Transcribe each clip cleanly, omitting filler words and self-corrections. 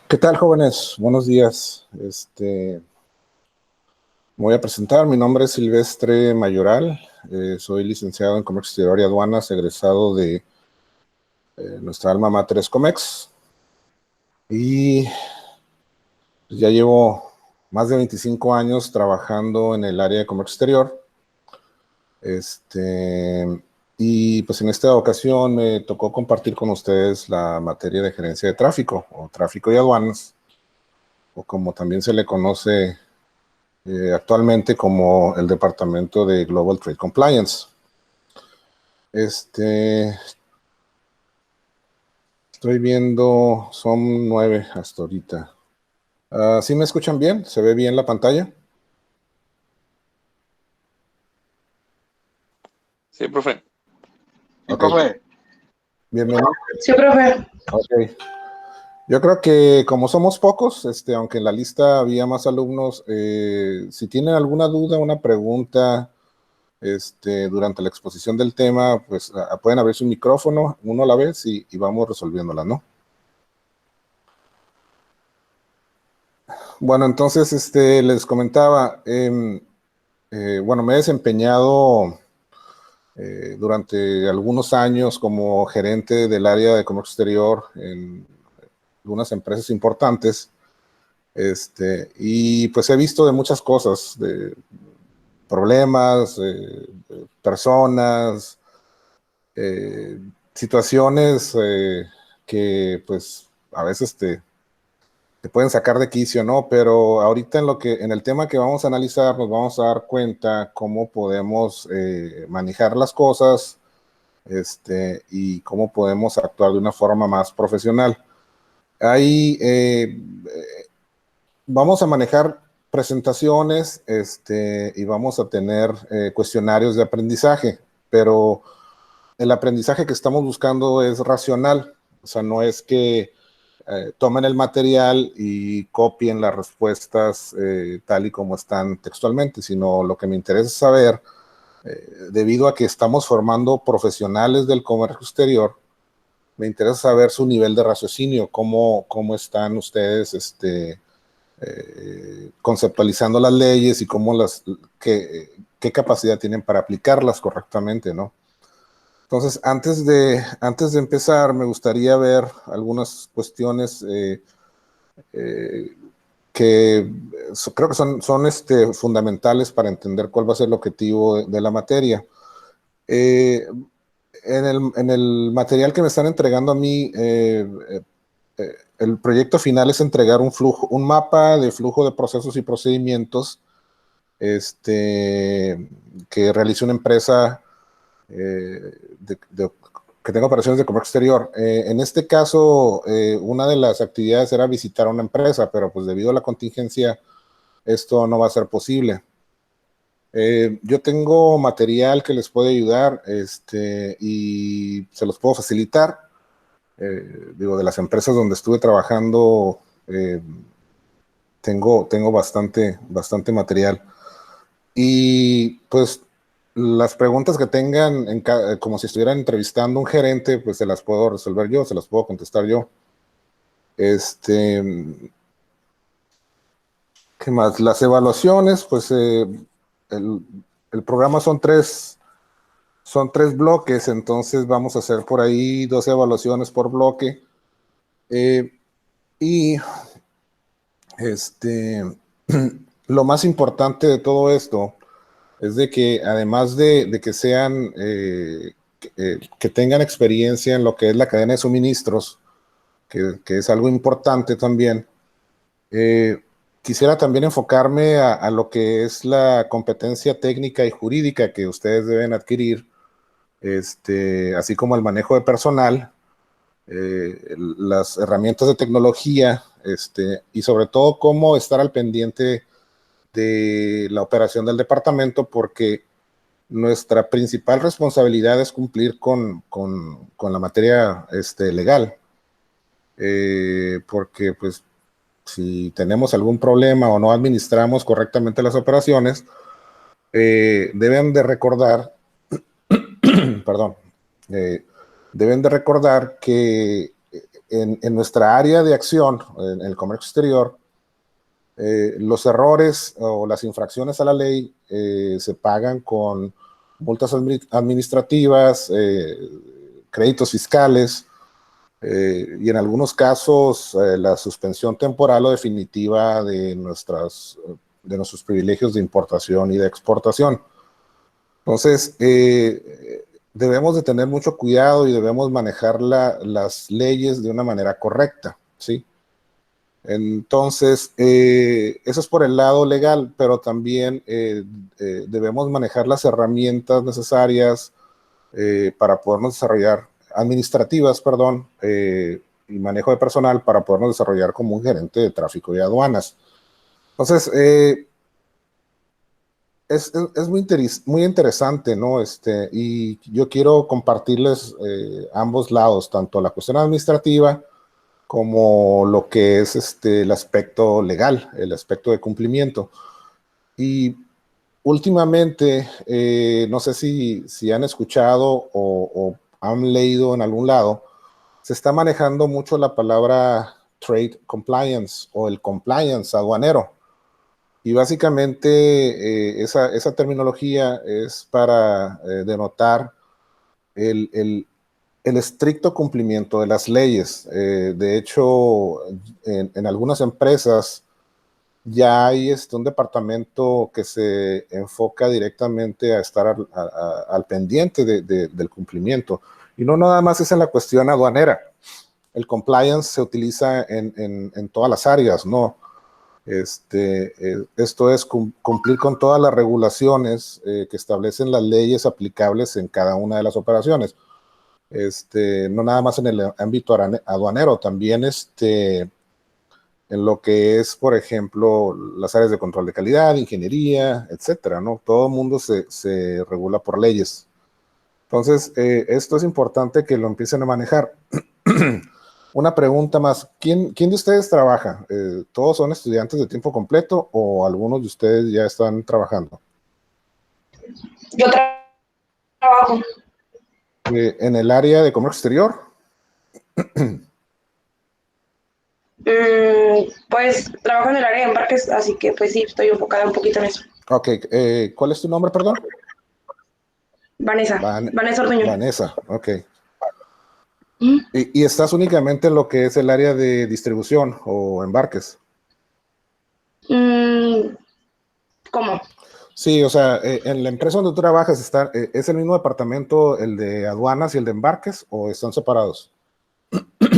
¿Qué tal, jóvenes? Buenos días. Me voy a presentar. Mi nombre es Silvestre Mayoral. Soy licenciado en Comercio Exterior y Aduanas, egresado de nuestra alma mater Comex. Y ya llevo más de 25 años trabajando en el área de comercio exterior. Y pues en esta ocasión me tocó compartir con ustedes la materia de gerencia de tráfico, o tráfico y aduanas, o como también se le conoce actualmente como el Departamento de Global Trade Compliance. Estoy viendo, son 9 hasta ahorita. ¿Sí me escuchan bien? ¿Se ve bien la pantalla? Sí, profe. Ok. Bienvenido. Sí, profe. Ok. Yo creo que como somos pocos, aunque en la lista había más alumnos, si tienen alguna duda, una pregunta, durante la exposición del tema, pues pueden abrir su micrófono uno a la vez y vamos resolviéndola, ¿no? Bueno, entonces, les comentaba, bueno, me he desempeñado durante algunos años como gerente del área de comercio exterior en algunas empresas importantes, y pues he visto de muchas cosas, de problemas, personas, situaciones que pues a veces te pueden sacar de quicio, ¿no? Pero ahorita en el tema que vamos a analizar nos vamos a dar cuenta cómo podemos manejar las cosas, y cómo podemos actuar de una forma más profesional. Ahí vamos a manejar presentaciones, y vamos a tener cuestionarios de aprendizaje, pero el aprendizaje que estamos buscando es racional, o sea, no es que tomen el material y copien las respuestas tal y como están textualmente, sino lo que me interesa saber, debido a que estamos formando profesionales del comercio exterior, me interesa saber su nivel de raciocinio, cómo están ustedes conceptualizando las leyes y qué capacidad tienen para aplicarlas correctamente, ¿no? Entonces, antes de empezar, me gustaría ver algunas cuestiones que creo que son fundamentales para entender cuál va a ser el objetivo de la materia. En el material que me están entregando a mí, el proyecto final es entregar un mapa de flujo de procesos y procedimientos que realice una empresa que tenga operaciones de comercio exterior. En este caso, una de las actividades era visitar una empresa, pero pues debido a la contingencia, esto no va a ser posible. Yo tengo material que les puede ayudar, y se los puedo facilitar. Digo, de las empresas donde estuve trabajando, tengo bastante material. Y pues las preguntas que tengan, como si estuvieran entrevistando a un gerente, pues se las puedo resolver yo, se las puedo contestar yo. ¿Qué más? Las evaluaciones, pues el, el programa son tres bloques, entonces vamos a hacer por ahí 2 evaluaciones por bloque. Y lo más importante de todo esto es de que además de que sean, que tengan experiencia en lo que es la cadena de suministros, que es algo importante también, quisiera también enfocarme a lo que es la competencia técnica y jurídica que ustedes deben adquirir, así como el manejo de personal, las herramientas de tecnología, y sobre todo cómo estar al pendiente de la operación del departamento, porque nuestra principal responsabilidad es cumplir con la materia legal, porque pues si tenemos algún problema o no administramos correctamente las operaciones, deben de recordar, perdón, deben de recordar que en nuestra área de acción, en el comercio exterior, los errores o las infracciones a la ley se pagan con multas administrativas, créditos fiscales, y en algunos casos la suspensión temporal o definitiva de nuestros privilegios de importación y de exportación. Entonces, debemos de tener mucho cuidado y debemos manejar las leyes de una manera correcta, ¿sí? Entonces, eso es por el lado legal, pero también debemos manejar las herramientas necesarias para podernos desarrollar, administrativas, perdón, y manejo de personal para podernos desarrollar como un gerente de tráfico y aduanas. Entonces, es muy interesante, ¿no? Y yo quiero compartirles ambos lados, tanto la cuestión administrativa como lo que es el aspecto legal, el aspecto de cumplimiento. Y últimamente, no sé si han escuchado o han leído en algún lado, se está manejando mucho la palabra trade compliance o el compliance aduanero. Y básicamente esa terminología es para denotar el estricto cumplimiento de las leyes. De hecho, en algunas empresas ya hay un departamento que se enfoca directamente a estar al pendiente del cumplimiento. Y no nada más es en la cuestión aduanera. El compliance se utiliza en todas las áreas, ¿no? Esto es cumplir con todas las regulaciones que establecen las leyes aplicables en cada una de las operaciones. No nada más en el ámbito aduanero, también en lo que es, por ejemplo, las áreas de control de calidad, ingeniería, etcétera, ¿no? Todo el mundo se regula por leyes. Entonces, esto es importante que lo empiecen a manejar. Una pregunta más, ¿quién de ustedes trabaja? ¿Todos son estudiantes de tiempo completo o algunos de ustedes ya están trabajando? Yo trabajo. ¿En el área de comercio exterior? Pues trabajo en el área de embarques, así que pues sí, estoy enfocada un poquito en eso. Ok, ¿cuál es tu nombre, perdón? Vanessa, Vanessa Orduño. Vanessa, ok. ¿Y estás únicamente en lo que es el área de distribución o embarques? ¿Cómo? Sí, o sea, en la empresa donde tú trabajas, ¿es el mismo departamento el de aduanas y el de embarques o están separados? Pues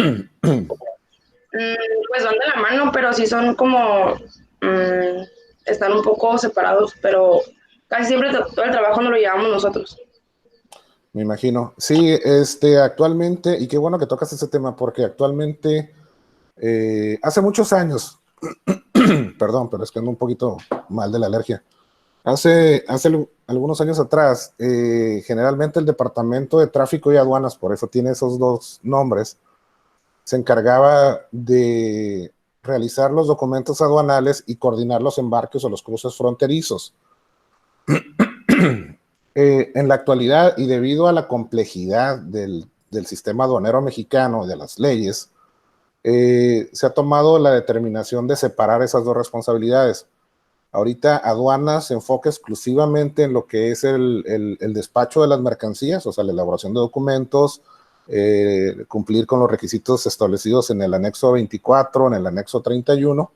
van de la mano, pero sí son como, están un poco separados, pero casi siempre todo el trabajo no lo llevamos nosotros. Me imagino. Sí, actualmente, y qué bueno que tocas ese tema, porque actualmente, hace muchos años, perdón, pero es que ando un poquito mal de la alergia. Hace algunos años atrás, generalmente el Departamento de Tráfico y Aduanas, por eso tiene esos dos nombres, se encargaba de realizar los documentos aduanales y coordinar los embarques o los cruces fronterizos. En la actualidad, y debido a la complejidad del sistema aduanero mexicano y de las leyes, se ha tomado la determinación de separar esas dos responsabilidades. Ahorita aduanas se enfoca exclusivamente en lo que es el despacho de las mercancías, o sea, la elaboración de documentos, cumplir con los requisitos establecidos en el anexo 24, en el anexo 31,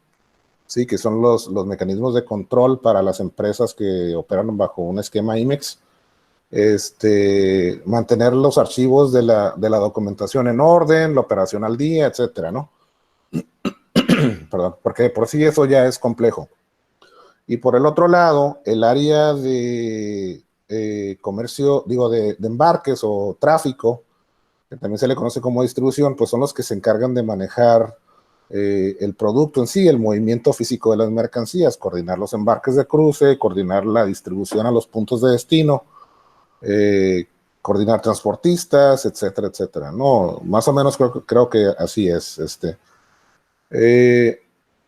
¿sí? Que son los mecanismos de control para las empresas que operan bajo un esquema IMEX. Mantener los archivos de la documentación en orden, la operación al día, etcétera, ¿no? Perdón, porque por sí eso ya es complejo. Y por el otro lado, el área de comercio, digo, de embarques o tráfico, que también se le conoce como distribución, pues son los que se encargan de manejar el producto en sí, el movimiento físico de las mercancías, coordinar los embarques de cruce, coordinar la distribución a los puntos de destino, coordinar transportistas, etcétera, etcétera. No, más o menos creo que así es.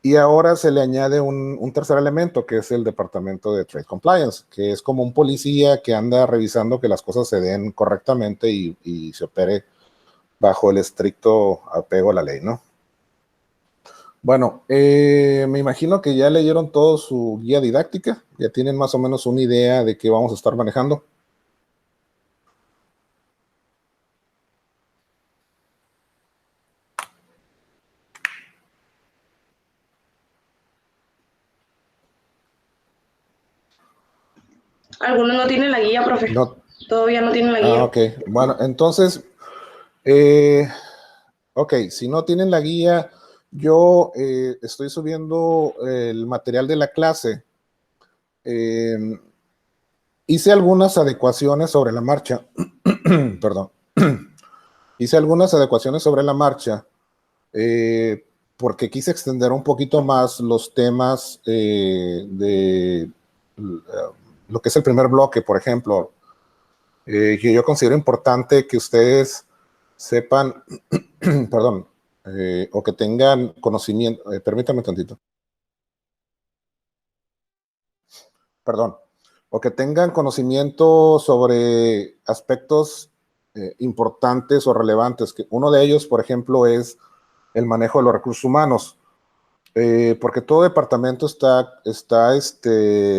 Y ahora se le añade un tercer elemento, que es el departamento de Trade Compliance, que es como un policía que anda revisando que las cosas se den correctamente y se opere bajo el estricto apego a la ley, ¿no? Bueno, me imagino que ya leyeron todo su guía didáctica, ya tienen más o menos una idea de qué vamos a estar manejando. Algunos no tienen la guía, profe. No. Todavía no tienen la guía. Ok. Bueno, entonces, ok, si no tienen la guía, yo estoy subiendo el material de la clase. Hice algunas adecuaciones sobre la marcha. Perdón. Hice algunas adecuaciones sobre la marcha porque quise extender un poquito más los temas de lo que es el primer bloque, por ejemplo. Que yo considero importante que ustedes sepan, perdón, o que tengan conocimiento, permítame tantito, perdón, o que tengan conocimiento sobre aspectos importantes o relevantes. Que uno de ellos, por ejemplo, es el manejo de los recursos humanos, porque todo departamento está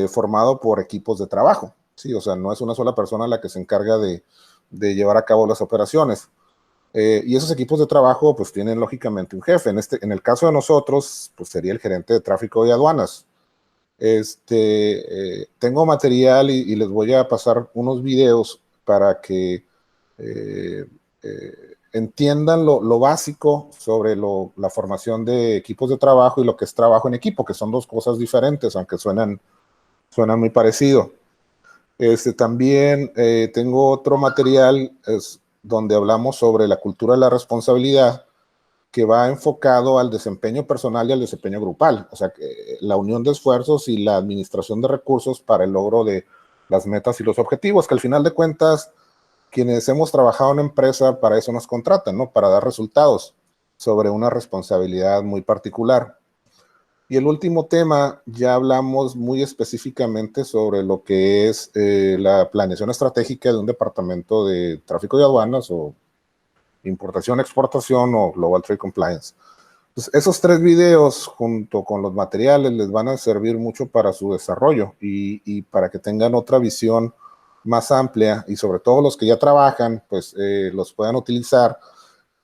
formado por equipos de trabajo, ¿sí? O sea, no es una sola persona la que se encarga de llevar a cabo las operaciones. Y esos equipos de trabajo pues tienen lógicamente un jefe. En el caso de nosotros, pues sería el gerente de tráfico y aduanas. Tengo material y les voy a pasar unos videos para que eh, entiendan lo básico sobre la formación de equipos de trabajo y lo que es trabajo en equipo, que son dos cosas diferentes, aunque suenan muy parecido. También tengo otro material donde hablamos sobre la cultura de la responsabilidad, que va enfocado al desempeño personal y al desempeño grupal, o sea, la unión de esfuerzos y la administración de recursos para el logro de las metas y los objetivos, que al final de cuentas, quienes hemos trabajado en empresa, para eso nos contratan, ¿no? Para dar resultados sobre una responsabilidad muy particular. Y el último tema, ya hablamos muy específicamente sobre lo que es la planeación estratégica de un departamento de tráfico y aduanas o importación, exportación o Global Trade Compliance. Pues esos 3 videos junto con los materiales les van a servir mucho para su desarrollo y para que tengan otra visión más amplia y sobre todo los que ya trabajan, pues los puedan utilizar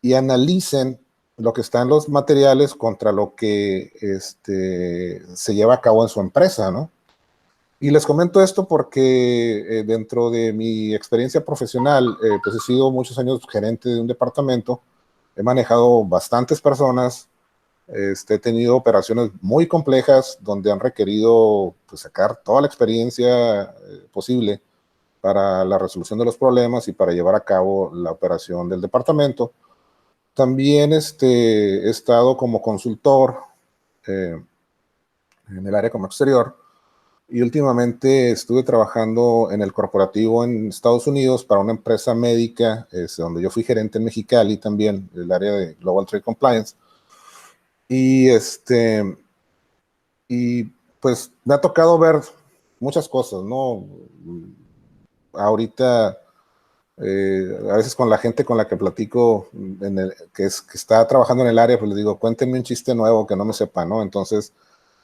y analicen lo que está en los materiales contra lo que se lleva a cabo en su empresa, ¿no? Y les comento esto porque dentro de mi experiencia profesional, pues he sido muchos años gerente de un departamento, he manejado bastantes personas, he tenido operaciones muy complejas donde han requerido pues, sacar toda la experiencia posible para la resolución de los problemas y para llevar a cabo la operación del departamento. También he estado como consultor en el área como exterior y últimamente estuve trabajando en el corporativo en Estados Unidos para una empresa médica, donde yo fui gerente en Mexicali también, del área de Global Trade Compliance. Y, y pues me ha tocado ver muchas cosas, ¿no? Ahorita, a veces con la gente con la que platico, que está trabajando en el área, pues les digo, cuéntenme un chiste nuevo que no me sepa, ¿no? Entonces,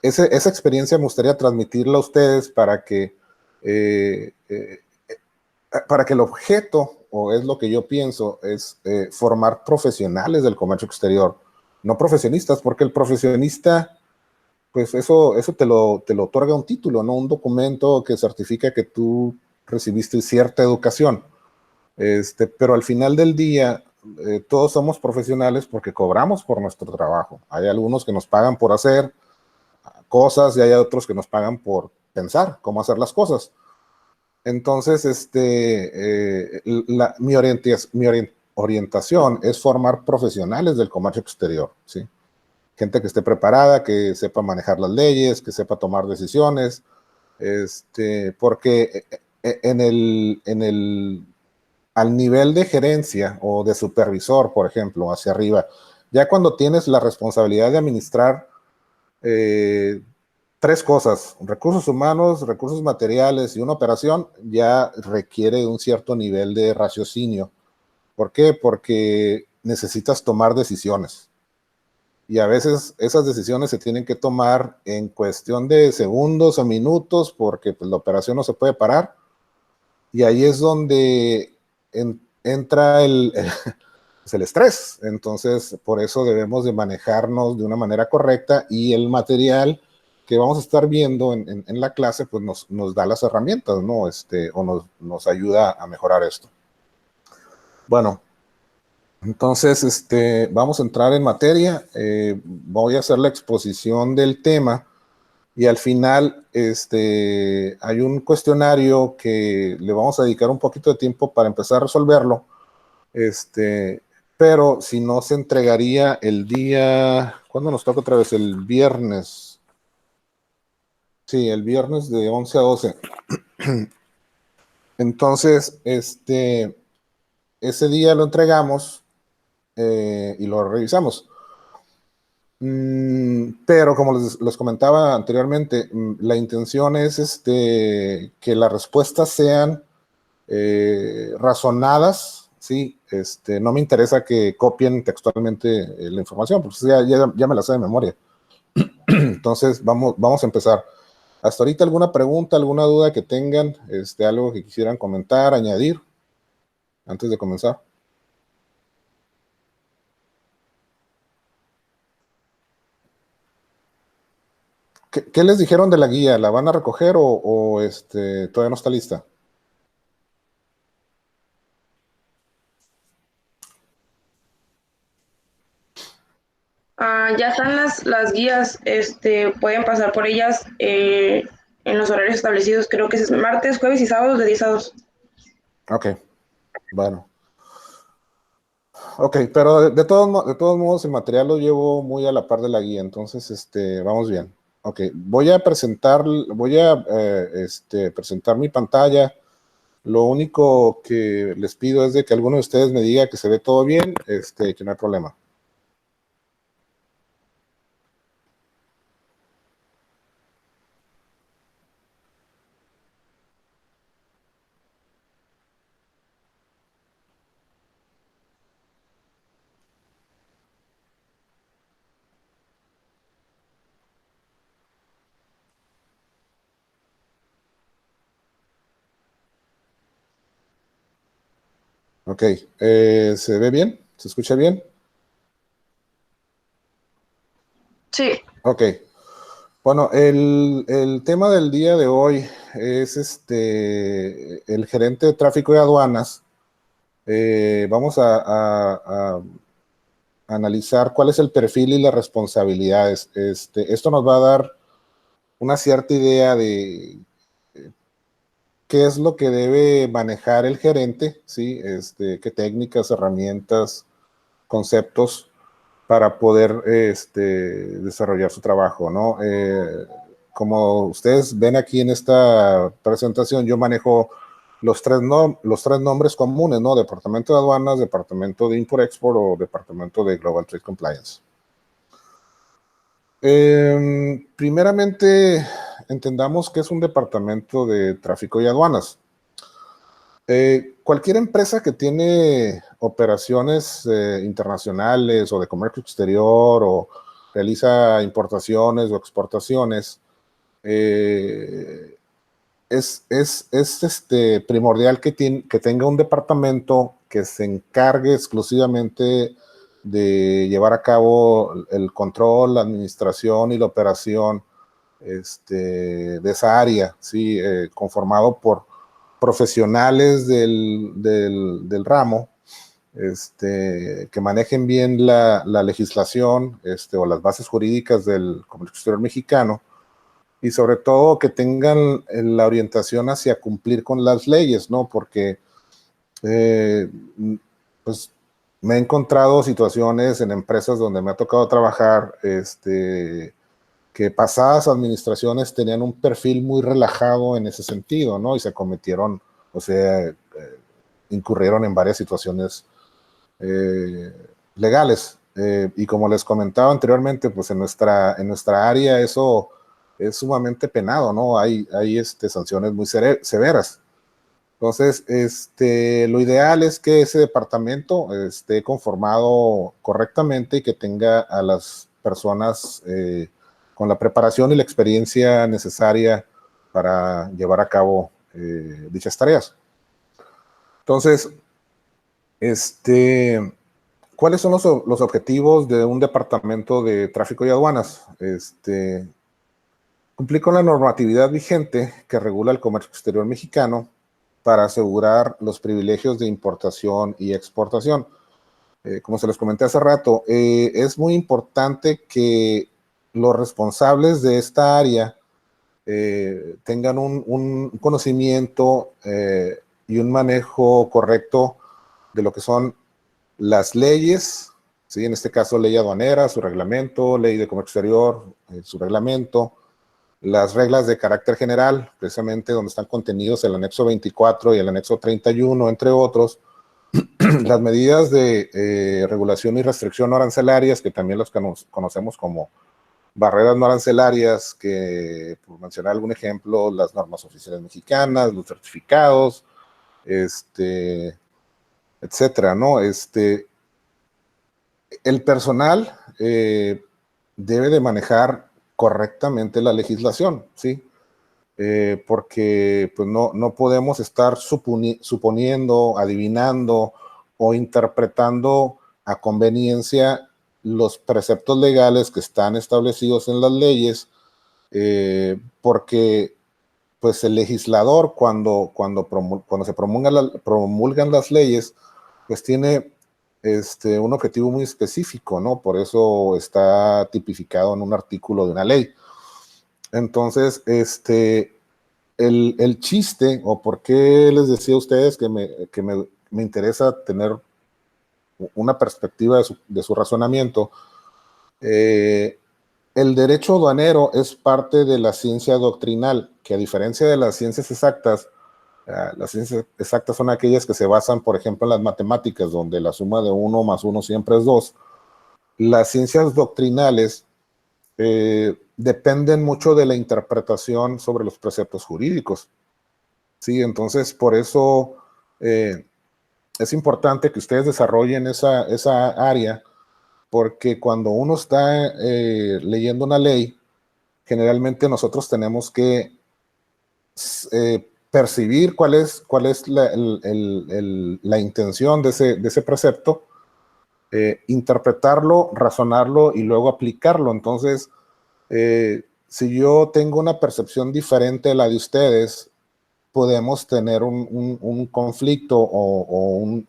esa experiencia me gustaría transmitirla a ustedes eh, eh, para que el objeto, o es lo que yo pienso, es formar profesionales del comercio exterior, no profesionistas, porque el profesionista, pues eso te lo otorga un título, ¿no? Un documento que certifica que tú recibiste cierta educación. Pero al final del día, todos somos profesionales porque cobramos por nuestro trabajo. Hay algunos que nos pagan por hacer cosas y hay otros que nos pagan por pensar cómo hacer las cosas. Entonces, mi orientación es formar profesionales del comercio exterior, ¿sí? Gente que esté preparada, que sepa manejar las leyes, que sepa tomar decisiones, porque al nivel de gerencia o de supervisor, por ejemplo, hacia arriba, ya cuando tienes la responsabilidad de administrar 3 cosas: recursos humanos, recursos materiales y una operación, ya requiere un cierto nivel de raciocinio. ¿Por qué? Porque necesitas tomar decisiones. Y a veces esas decisiones se tienen que tomar en cuestión de segundos o minutos porque pues, la operación no se puede parar. Y ahí es donde entra pues, el estrés. Entonces, por eso debemos de manejarnos de una manera correcta y el material que vamos a estar viendo en la clase, pues nos da las herramientas, ¿no? O nos ayuda a mejorar esto. Bueno, entonces, vamos a entrar en materia. Voy a hacer la exposición del tema y al final hay un cuestionario que le vamos a dedicar un poquito de tiempo para empezar a resolverlo. Pero si no se entregaría el día, ¿cuándo nos toca otra vez? El viernes. Sí, el viernes de 11 a 12. Entonces, ese día lo entregamos y lo revisamos. Pero como les comentaba anteriormente, la intención es que las respuestas sean razonadas, ¿sí? No me interesa que copien textualmente la información, porque ya me la sé de memoria. Entonces, vamos a empezar. Hasta ahorita, ¿alguna pregunta, alguna duda que tengan? Algo que quisieran comentar, añadir, antes de comenzar. ¿Qué les dijeron de la guía? ¿La van a recoger o todavía no está lista? Ya están las guías, pueden pasar por ellas en los horarios establecidos, creo que es martes, jueves y sábados de 10 a 2. Ok, bueno. Ok, pero de todos modos el material lo llevo muy a la par de la guía, entonces vamos bien. Ok, voy a presentar mi pantalla. Lo único que les pido es de que alguno de ustedes me diga que se ve todo bien, que no hay problema. Ok, ¿se ve bien? ¿Se escucha bien? Sí. Ok. Bueno, el tema del día de hoy es el gerente de tráfico y aduanas. Vamos a analizar cuál es el perfil y las responsabilidades. Esto nos va a dar una cierta idea de qué es lo que debe manejar el gerente, ¿sí? Qué técnicas, herramientas, conceptos para poder desarrollar su trabajo, ¿no? Como ustedes ven aquí en esta presentación, yo manejo los tres nombres comunes, ¿no? Departamento de Aduanas, Departamento de Import-Export o Departamento de Global Trade Compliance. Primeramente, entendamos que es un departamento de tráfico y aduanas. Cualquier empresa que tiene operaciones internacionales o de comercio exterior o realiza importaciones o exportaciones, es primordial que tenga un departamento que se encargue exclusivamente de llevar a cabo el control, la administración y la operación de esa área, ¿sí? Conformado por profesionales del ramo, que manejen bien la legislación o las bases jurídicas del comercio exterior mexicano y sobre todo que tengan la orientación hacia cumplir con las leyes, ¿no? Porque pues me he encontrado situaciones en empresas donde me ha tocado trabajar, que pasadas administraciones tenían un perfil muy relajado en ese sentido, ¿no? Y se cometieron, o sea, incurrieron en varias situaciones legales. Y como les comentaba anteriormente, pues en nuestra área eso es sumamente penado, ¿no? Hay sanciones muy severas. Entonces, lo ideal es que ese departamento esté conformado correctamente y que tenga a las personas con la preparación y la experiencia necesaria para llevar a cabo dichas tareas. Entonces, ¿cuáles son los objetivos de un departamento de tráfico y aduanas? Cumplir con la normatividad vigente que regula el comercio exterior mexicano para asegurar los privilegios de importación y exportación. Como se les comenté hace rato, es muy importante que los responsables de esta área tengan un conocimiento y un manejo correcto de lo que son las leyes, ¿sí? En este caso ley aduanera, su reglamento, ley de comercio exterior, su reglamento, las reglas de carácter general, precisamente donde están contenidos el anexo 24 y el anexo 31, entre otros, las medidas de regulación y restricción no arancelarias, que también los conocemos como barreras no arancelarias, que por mencionar algún ejemplo, las normas oficiales mexicanas, los certificados, etcétera, ¿no? El personal debe de manejar correctamente la legislación, ¿sí? Porque pues no podemos estar suponiendo, adivinando o interpretando a conveniencia los preceptos legales que están establecidos en las leyes, porque pues el legislador cuando se promulgan las leyes, pues tiene un objetivo muy específico, ¿no? Por eso está tipificado en un artículo de una ley. Entonces, el chiste, o por qué les decía a ustedes que me interesa tener una perspectiva de su razonamiento, el derecho aduanero es parte de la ciencia doctrinal, que a diferencia de las ciencias exactas son aquellas que se basan, por ejemplo, en las matemáticas, donde la suma de 1 más 1 siempre es 2. Las ciencias doctrinales dependen mucho de la interpretación sobre los preceptos jurídicos. Sí, entonces por eso es importante que ustedes desarrollen esa área, porque cuando uno está leyendo una ley, generalmente nosotros tenemos que percibir cuál es la intención de ese precepto, interpretarlo, razonarlo y luego aplicarlo. Entonces, si yo tengo una percepción diferente de la de ustedes, podemos tener un conflicto o un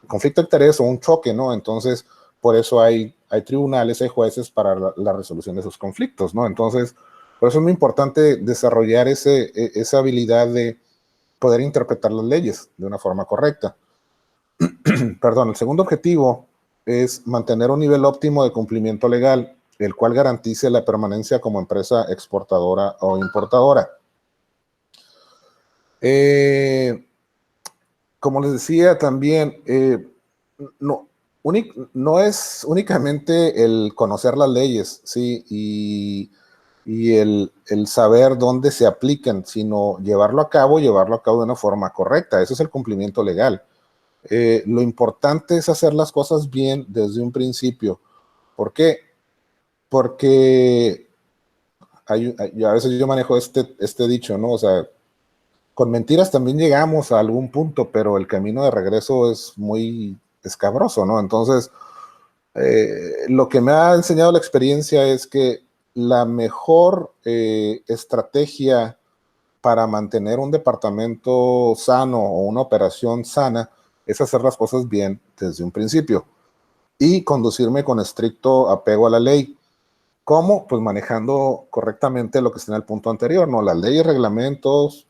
conflicto de interés o un choque, ¿no? Entonces, por eso hay tribunales, hay jueces para la resolución de esos conflictos, ¿no? Entonces, por eso es muy importante desarrollar esa habilidad de poder interpretar las leyes de una forma correcta. Perdón, el segundo objetivo es mantener un nivel óptimo de cumplimiento legal, el cual garantice la permanencia como empresa exportadora o importadora. Como les decía también, no es únicamente el conocer las leyes, ¿sí? Y el saber dónde se aplican, sino llevarlo a cabo de una forma correcta. Eso es el cumplimiento legal. Lo importante es hacer las cosas bien desde un principio. ¿Por qué? Porque a veces yo manejo este dicho, ¿no? O sea, con mentiras también llegamos a algún punto, pero el camino de regreso es muy escabroso, ¿no? Entonces, lo que me ha enseñado la experiencia es que la mejor estrategia para mantener un departamento sano o una operación sana es hacer las cosas bien desde un principio y conducirme con estricto apego a la ley. ¿Cómo? Pues manejando correctamente lo que está en el punto anterior, ¿no? Las leyes, reglamentos,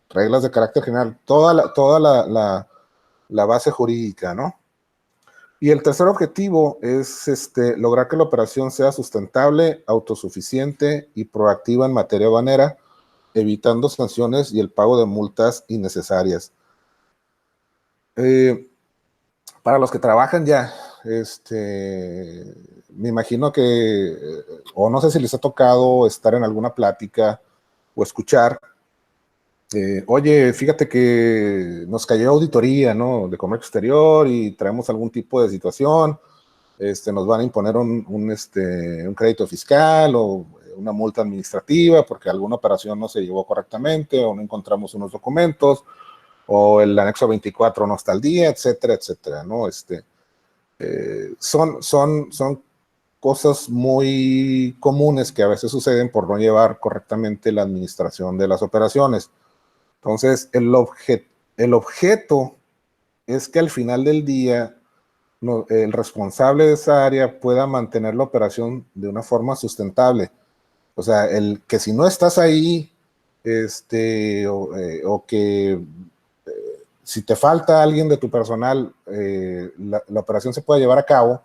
reglas de carácter general, toda la base jurídica, ¿no? Y el tercer objetivo es lograr que la operación sea sustentable, autosuficiente y proactiva en materia aduanera, evitando sanciones y el pago de multas innecesarias. Para los que trabajan ya, me imagino que, o no sé si les ha tocado estar en alguna plática o escuchar Oye, fíjate que nos cayó auditoría, ¿no? De comercio exterior y traemos algún tipo de situación. Nos van a imponer un crédito fiscal o una multa administrativa porque alguna operación no se llevó correctamente o no encontramos unos documentos o el anexo 24 no está al día, etcétera, etcétera, ¿no? Son cosas muy comunes que a veces suceden por no llevar correctamente la administración de las operaciones. Entonces, el objeto es que al final del día el responsable de esa área pueda mantener la operación de una forma sustentable. O sea, que si no estás ahí, o que si te falta alguien de tu personal, la operación se puede llevar a cabo,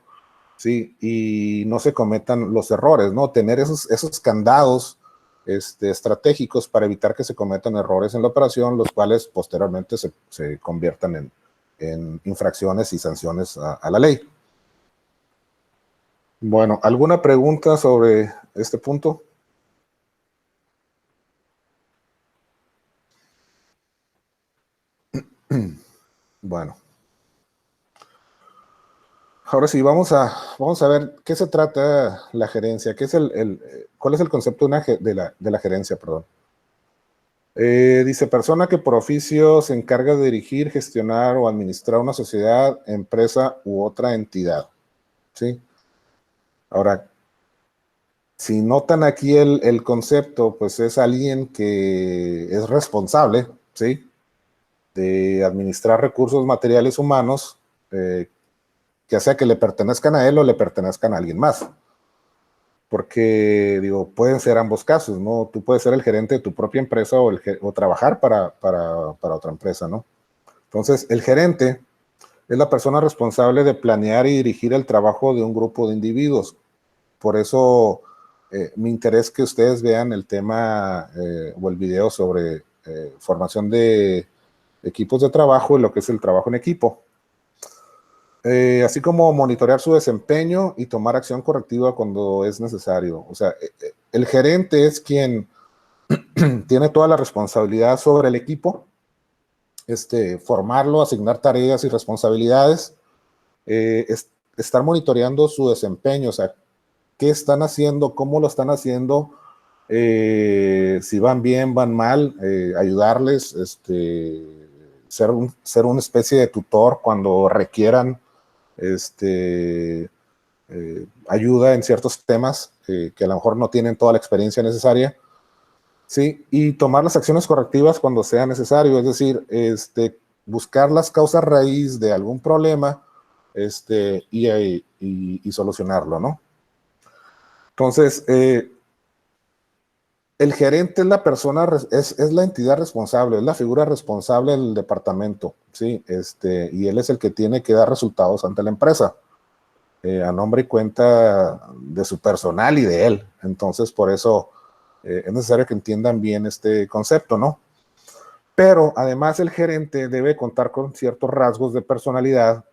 ¿sí? Y no se cometan los errores, ¿no? Tener esos candados estratégicos para evitar que se cometan errores en la operación, los cuales posteriormente se conviertan en infracciones y sanciones a la ley. Bueno, ¿alguna pregunta sobre este punto? Bueno. Ahora sí, vamos a ver qué se trata la gerencia, qué es cuál es el concepto de la gerencia, perdón. Dice, persona que por oficio se encarga de dirigir, gestionar o administrar una sociedad, empresa u otra entidad. ¿Sí? Ahora, si notan aquí el concepto, pues es alguien que es responsable, ¿sí? De administrar recursos materiales humanos, ya sea que le pertenezcan a él o le pertenezcan a alguien más. Porque, digo, pueden ser ambos casos, ¿no? Tú puedes ser el gerente de tu propia empresa o trabajar para otra empresa, ¿no? Entonces, el gerente es la persona responsable de planear y dirigir el trabajo de un grupo de individuos. Por eso, mi interés que ustedes vean el tema o el video sobre formación de equipos de trabajo y lo que es el trabajo en equipo. Así como monitorear su desempeño y tomar acción correctiva cuando es necesario. O sea, el gerente es quien tiene toda la responsabilidad sobre el equipo, formarlo, asignar tareas y responsabilidades, estar monitoreando su desempeño, o sea, qué están haciendo, cómo lo están haciendo, si van bien, van mal, ayudarles, ser una especie de tutor cuando requieran ayuda en ciertos temas que a lo mejor no tienen toda la experiencia necesaria, ¿sí? Y tomar las acciones correctivas cuando sea necesario, es decir, buscar las causas raíz de algún problema y solucionarlo, ¿no? Entonces, el gerente es la persona, es la entidad responsable, es la figura responsable del departamento, ¿sí? Y él es el que tiene que dar resultados ante la empresa. A nombre y cuenta de su personal y de él. Entonces, por eso es necesario que entiendan bien este concepto, ¿no? Pero además el gerente debe contar con ciertos rasgos de personalidad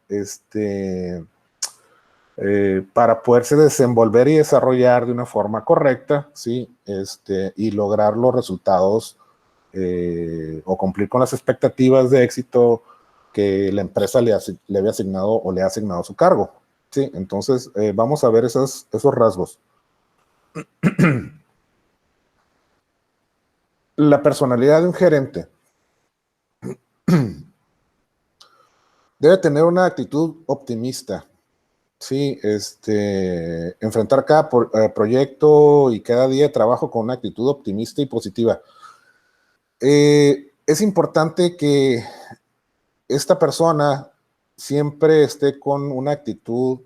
para poderse desenvolver y desarrollar de una forma correcta, ¿sí? Y lograr los resultados o cumplir con las expectativas de éxito que la empresa le había asignado o le ha asignado a su cargo. Sí, entonces vamos a ver esos rasgos. La personalidad de un gerente debe tener una actitud optimista. Sí, enfrentar cada proyecto y cada día de trabajo con una actitud optimista y positiva. Es importante que esta persona siempre esté con una actitud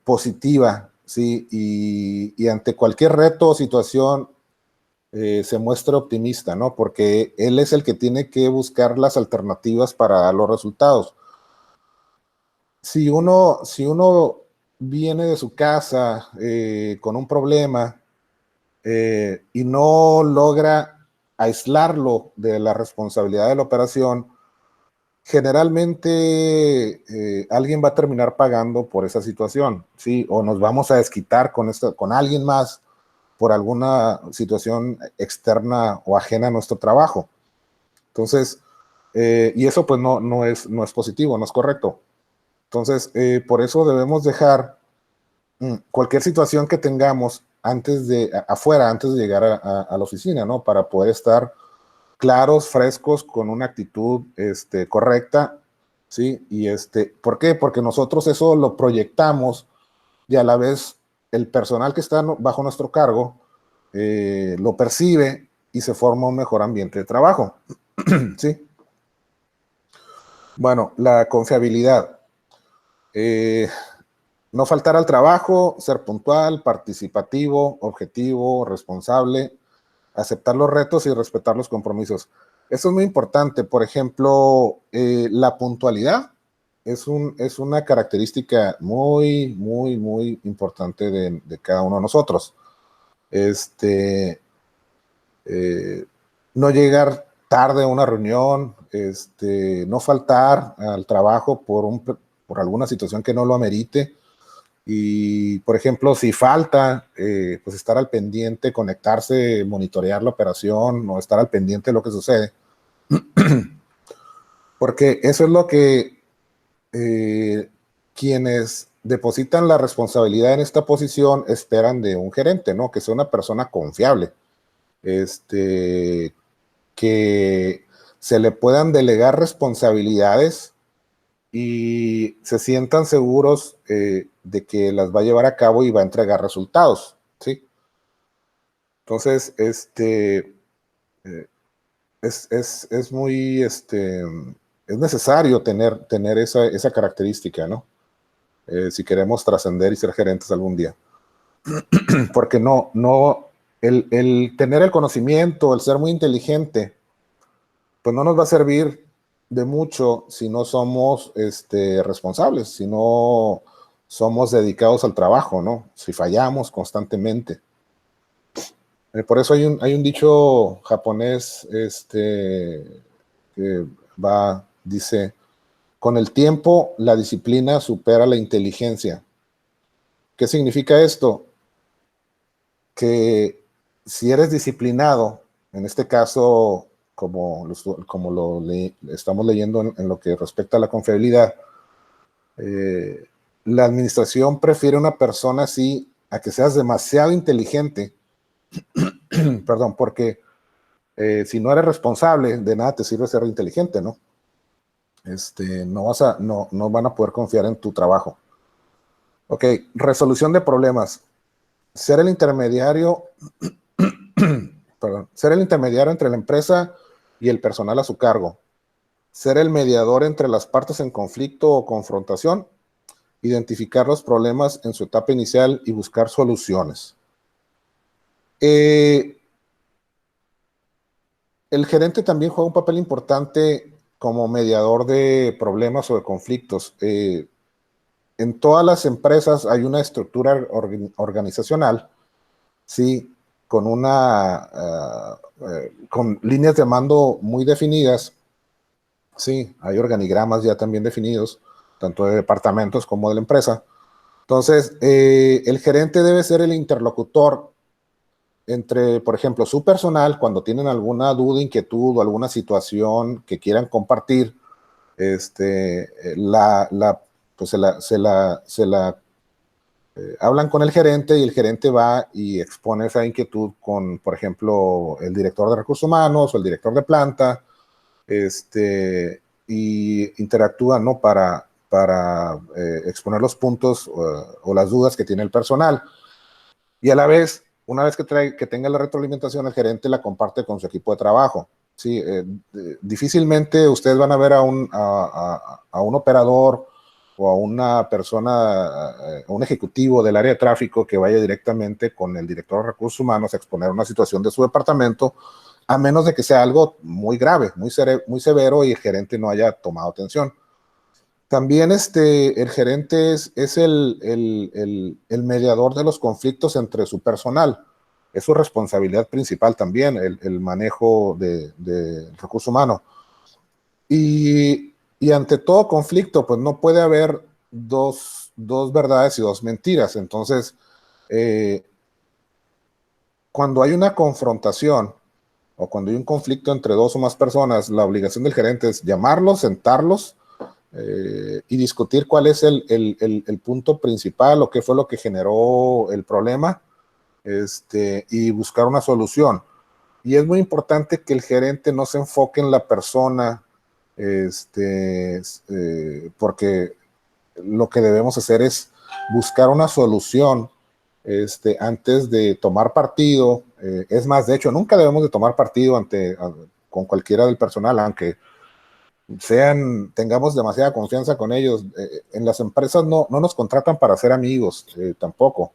positiva, ¿sí? Y ante cualquier reto o situación se muestra optimista, ¿no? Porque él es el que tiene que buscar las alternativas para los resultados. Si uno viene de su casa con un problema y no logra aislarlo de la responsabilidad de la operación, generalmente alguien va a terminar pagando por esa situación, ¿sí? O nos vamos a desquitar con alguien más por alguna situación externa o ajena a nuestro trabajo. Entonces, y eso pues no es positivo, no es correcto. Entonces, por eso debemos dejar cualquier situación que tengamos afuera, antes de llegar a la oficina, ¿no? Para poder estar claros, frescos, con una actitud correcta, ¿sí? Y ¿por qué? Porque nosotros eso lo proyectamos y a la vez el personal que está bajo nuestro cargo lo percibe y se forma un mejor ambiente de trabajo, ¿sí? Bueno, la confiabilidad. No faltar al trabajo, ser puntual, participativo, objetivo, responsable, aceptar los retos y respetar los compromisos. Eso es muy importante. Por ejemplo, la puntualidad es una característica muy importante de cada uno de nosotros. Eh, no llegar tarde a una reunión, no faltar al trabajo por alguna situación que no lo amerite. Y, por ejemplo, si falta, pues estar al pendiente, conectarse, monitorear la operación o estar al pendiente de lo que sucede. Porque eso es lo que quienes depositan la responsabilidad en esta posición esperan de un gerente, ¿no? Que sea una persona confiable, que se le puedan delegar responsabilidades y se sientan seguros de que las va a llevar a cabo y va a entregar resultados, ¿sí? Entonces, es muy, es necesario tener esa característica, ¿no? Si queremos trascender y ser gerentes algún día. Porque el tener el conocimiento, el ser muy inteligente, pues no nos va a servir de mucho si no somos responsables, si no somos dedicados al trabajo, ¿no? Si fallamos constantemente. Por eso hay un dicho japonés que dice, con el tiempo la disciplina supera la inteligencia. ¿Qué significa esto? Que si eres disciplinado, en este caso, como estamos leyendo en lo que respecta a la confiabilidad, la administración prefiere una persona así a que seas demasiado inteligente, perdón, porque si no eres responsable, de nada te sirve ser inteligente, ¿no? No van a poder confiar en tu trabajo. Ok, resolución de problemas. Ser el intermediario, perdón, ser el intermediario entre la empresa y el personal a su cargo. Ser el mediador entre las partes en conflicto o confrontación. Identificar los problemas en su etapa inicial y buscar soluciones. El gerente también juega un papel importante como mediador de problemas o de conflictos. En todas las empresas hay una estructura organizacional, ¿sí? Con líneas de mando muy definidas, ¿sí? Hay organigramas ya también definidos, tanto de departamentos como de la empresa. Entonces, el gerente debe ser el interlocutor entre, por ejemplo, su personal, cuando tienen alguna duda, inquietud o alguna situación que quieran compartir, pues hablan con el gerente y el gerente va y expone esa inquietud con, por ejemplo, el director de recursos humanos o el director de planta, y interactúan, ¿no? Para exponer los puntos o las dudas que tiene el personal. Y a la vez, una vez que tenga la retroalimentación, el gerente la comparte con su equipo de trabajo. Sí, difícilmente ustedes van a ver a un operador o a una persona, a un ejecutivo del área de tráfico que vaya directamente con el director de recursos humanos a exponer una situación de su departamento, a menos de que sea algo muy grave, muy severo y el gerente no haya tomado atención. También el gerente es el mediador de los conflictos entre su personal. Es su responsabilidad principal también, el manejo de recurso humano. Y ante todo conflicto, pues no puede haber dos verdades y dos mentiras. Entonces, cuando hay una confrontación o cuando hay un conflicto entre dos o más personas, la obligación del gerente es llamarlos, sentarlos y discutir cuál es el punto principal o qué fue lo que generó el problema, y buscar una solución. Y es muy importante que el gerente no se enfoque en la persona, porque lo que debemos hacer es buscar una solución antes de tomar partido. Es más, de hecho, nunca debemos de tomar partido con cualquiera del personal, aunque tengamos demasiada confianza con ellos. En las empresas no nos contratan para ser amigos, tampoco,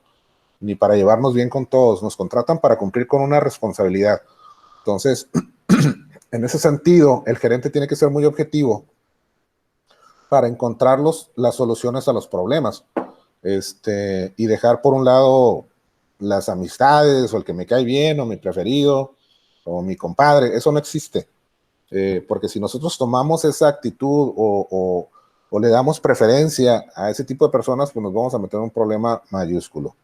ni para llevarnos bien con todos. Nos contratan para cumplir con una responsabilidad. Entonces, en ese sentido, el gerente tiene que ser muy objetivo para encontrar las soluciones a los problemas, y dejar por un lado las amistades o el que me cae bien o mi preferido o mi compadre. Eso no existe, porque si nosotros tomamos esa actitud o le damos preferencia a ese tipo de personas, pues nos vamos a meter en un problema mayúsculo.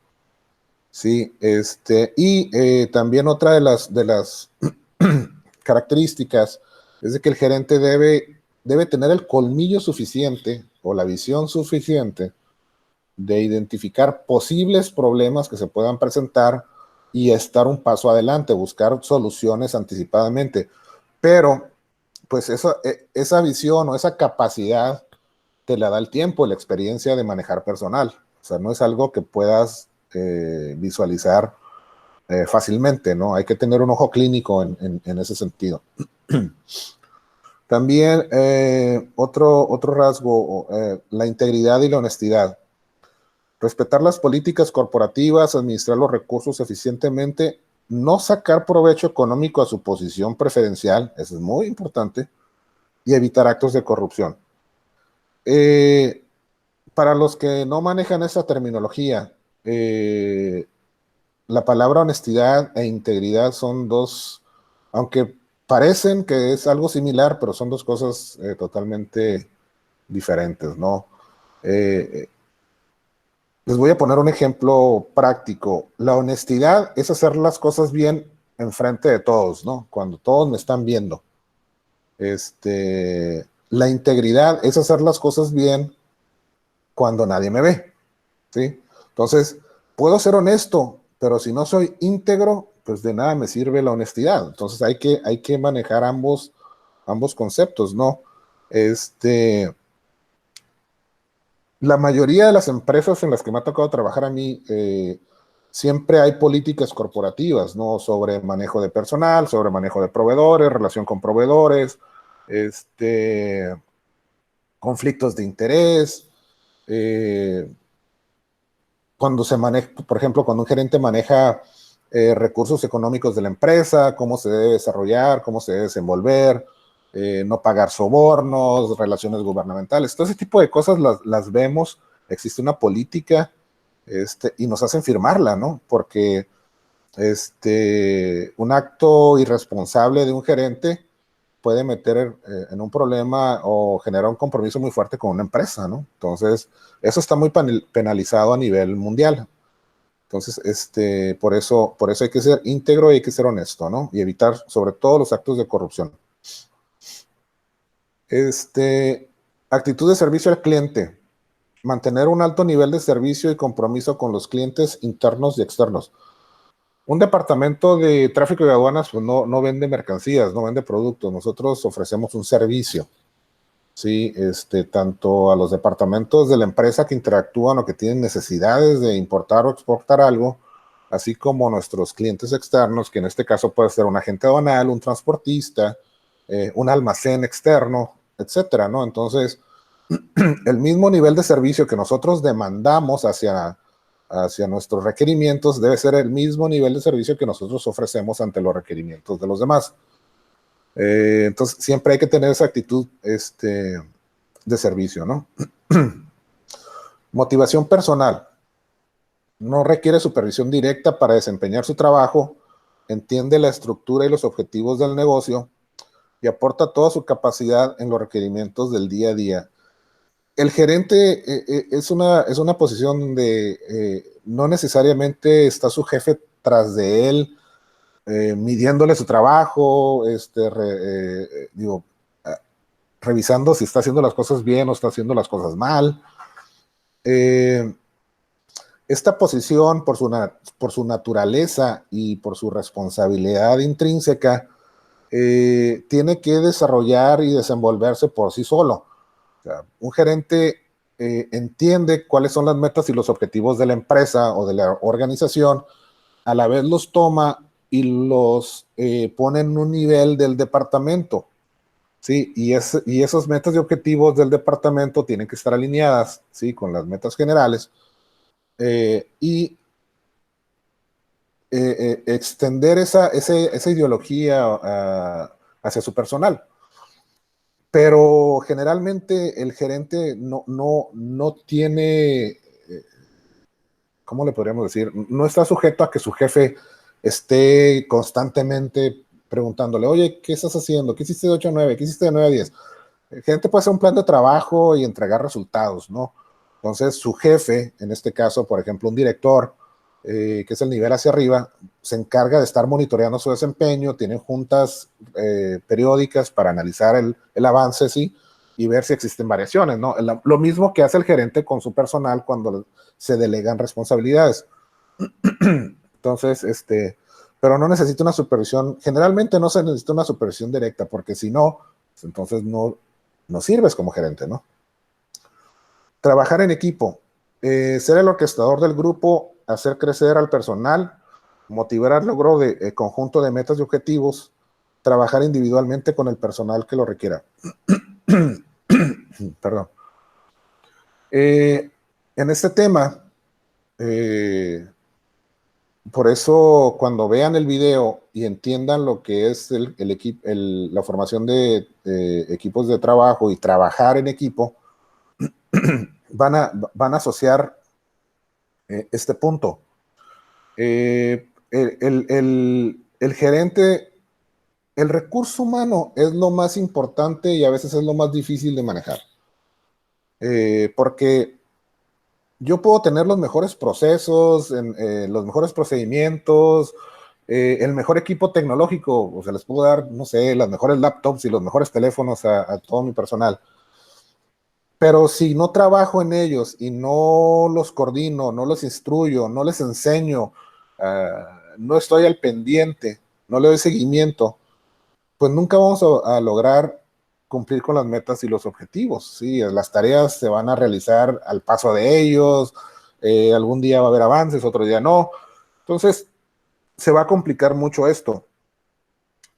Sí, y también otra de las características es de que el gerente debe tener el colmillo suficiente o la visión suficiente de identificar posibles problemas que se puedan presentar y estar un paso adelante, buscar soluciones anticipadamente. Pero, pues esa visión o esa capacidad te la da el tiempo, la experiencia de manejar personal. O sea, no es algo que puedas visualizar fácilmente, ¿no? Hay que tener un ojo clínico en ese sentido. También otro rasgo, la integridad y la honestidad. Respetar las políticas corporativas, administrar los recursos eficientemente, no sacar provecho económico a su posición preferencial, eso es muy importante, y evitar actos de corrupción. Para los que no manejan esa terminología, la palabra honestidad e integridad son dos, aunque parecen que es algo similar, pero son dos cosas totalmente diferentes, ¿no? Les voy a poner un ejemplo práctico. La honestidad es hacer las cosas bien enfrente de todos, ¿no? Cuando todos me están viendo. La integridad es hacer las cosas bien cuando nadie me ve, ¿sí? Entonces, puedo ser honesto, pero si no soy íntegro, pues de nada me sirve la honestidad. Entonces hay que manejar ambos conceptos, ¿no? La mayoría de las empresas en las que me ha tocado trabajar a mí, siempre hay políticas corporativas, ¿no? Sobre manejo de personal, sobre manejo de proveedores, relación con proveedores, conflictos de interés. Cuando se maneja, por ejemplo, cuando un gerente maneja recursos económicos de la empresa, cómo se debe desarrollar, cómo se debe desenvolver, no pagar sobornos, relaciones gubernamentales, todo ese tipo de cosas las vemos. Existe una política y nos hacen firmarla, ¿no? Porque un acto irresponsable de un gerente puede meter en un problema o generar un compromiso muy fuerte con una empresa, ¿no? Entonces, eso está muy penalizado a nivel mundial. Entonces, por eso hay que ser íntegro y hay que ser honesto, ¿no? Y evitar, sobre todo, los actos de corrupción. Actitud de servicio al cliente. Mantener un alto nivel de servicio y compromiso con los clientes internos y externos. Un departamento de tráfico y aduanas pues no vende mercancías, no vende productos. Nosotros ofrecemos un servicio, ¿sí? Tanto a los departamentos de la empresa que interactúan o que tienen necesidades de importar o exportar algo, así como nuestros clientes externos, que en este caso puede ser un agente aduanal, un transportista, un almacén externo, etcétera, ¿no? Entonces, el mismo nivel de servicio que nosotros demandamos hacia nuestros requerimientos debe ser el mismo nivel de servicio que nosotros ofrecemos ante los requerimientos de los demás. Entonces, siempre hay que tener esa actitud de servicio, ¿no? Motivación personal. No requiere supervisión directa para desempeñar su trabajo, entiende la estructura y los objetivos del negocio y aporta toda su capacidad en los requerimientos del día a día. El gerente es una posición donde no necesariamente está su jefe tras de él midiéndole su trabajo, revisando si está haciendo las cosas bien o está haciendo las cosas mal. Esta posición, por su naturaleza y por su responsabilidad intrínseca, tiene que desarrollar y desenvolverse por sí solo. O sea, un gerente entiende cuáles son las metas y los objetivos de la empresa o de la organización, a la vez los toma y los pone en un nivel del departamento. Sí, y esas metas y objetivos del departamento tienen que estar alineadas, ¿sí?, con las metas generales, y extender esa ideología hacia su personal. Pero generalmente el gerente no tiene, ¿cómo le podríamos decir? No está sujeto a que su jefe esté constantemente preguntándole, oye, ¿qué estás haciendo? ¿Qué hiciste de 8 a 9? ¿Qué hiciste de 9 a 10? El gerente puede hacer un plan de trabajo y entregar resultados, ¿no? Entonces, su jefe, en este caso, por ejemplo, un director, que es el nivel hacia arriba, se encarga de estar monitoreando su desempeño, tienen juntas periódicas para analizar el avance, ¿sí?, y ver si existen variaciones, ¿no? Lo mismo que hace el gerente con su personal cuando se delegan responsabilidades. Entonces, pero no necesita una supervisión, generalmente no se necesita una supervisión directa, porque si no, pues entonces no sirves como gerente, ¿no? Trabajar en equipo, ser el orquestador del grupo, hacer crecer al personal, motivar al logro de conjunto de metas y objetivos, trabajar individualmente con el personal que lo requiera. Perdón. En este tema, por eso cuando vean el video y entiendan lo que es la formación de equipos de trabajo y trabajar en equipo, van a asociar este punto. El gerente, el recurso humano es lo más importante y a veces es lo más difícil de manejar. Porque yo puedo tener los mejores procesos, los mejores procedimientos, el mejor equipo tecnológico, o sea, les puedo dar, no sé, las mejores laptops y los mejores teléfonos a todo mi personal. Pero si no trabajo en ellos y no los coordino, no los instruyo, no les enseño, no estoy al pendiente, no le doy seguimiento, pues nunca vamos a lograr cumplir con las metas y los objetivos. ¿Sí? Las tareas se van a realizar al paso de ellos, algún día va a haber avances, otro día no. Entonces, se va a complicar mucho esto.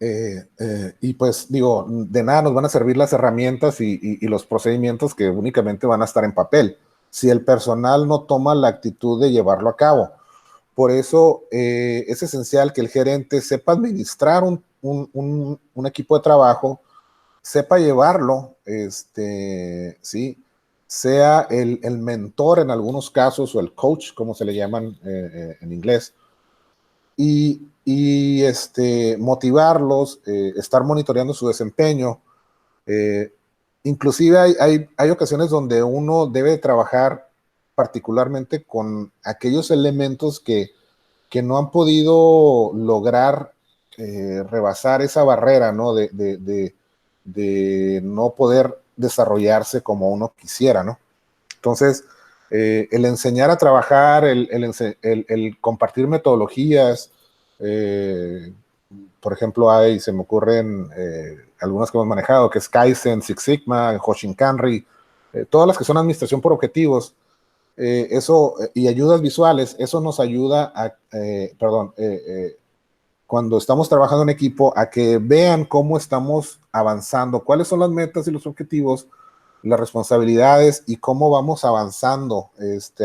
Y pues digo, de nada nos van a servir las herramientas y los procedimientos que únicamente van a estar en papel, si el personal no toma la actitud de llevarlo a cabo. Por eso es esencial que el gerente sepa administrar un equipo de trabajo, sepa llevarlo, ¿sí?, sea el mentor en algunos casos o el coach, como se le llaman en inglés, y motivarlos, estar monitoreando su desempeño. Inclusive hay ocasiones donde uno debe trabajar particularmente con aquellos elementos que no han podido lograr rebasar esa barrera, ¿no?, de no poder desarrollarse como uno quisiera, ¿no? Entonces, el enseñar a trabajar, el compartir metodologías, eh, por ejemplo, se me ocurren algunas que hemos manejado, que es Kaizen, Six Sigma, Hoshinkanri, todas las que son administración por objetivos, y ayudas visuales, eso nos ayuda a, cuando estamos trabajando en equipo, a que vean cómo estamos avanzando, cuáles son las metas y los objetivos, las responsabilidades y cómo vamos avanzando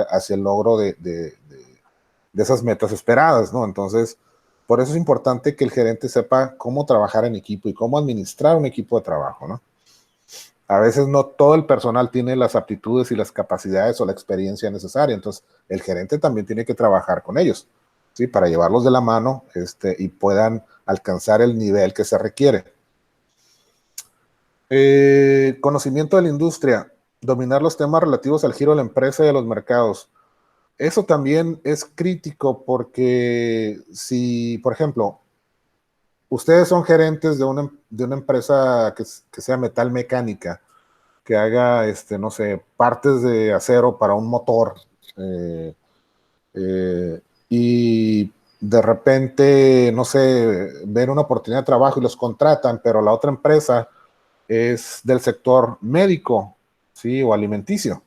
hacia el logro de esas metas esperadas, ¿no? Entonces, por eso es importante que el gerente sepa cómo trabajar en equipo y cómo administrar un equipo de trabajo, ¿no? A veces no todo el personal tiene las aptitudes y las capacidades o la experiencia necesaria, entonces el gerente también tiene que trabajar con ellos, ¿sí?, para llevarlos de la mano y puedan alcanzar el nivel que se requiere. Conocimiento de la industria, dominar los temas relativos al giro de la empresa y de los mercados. Eso también es crítico porque si, por ejemplo, ustedes son gerentes de una empresa que sea metal mecánica, que haga, no sé, partes de acero para un motor, eh, eh, y de repente, no sé, ven una oportunidad de trabajo y los contratan, pero la otra empresa es del sector médico, ¿sí? O alimenticio.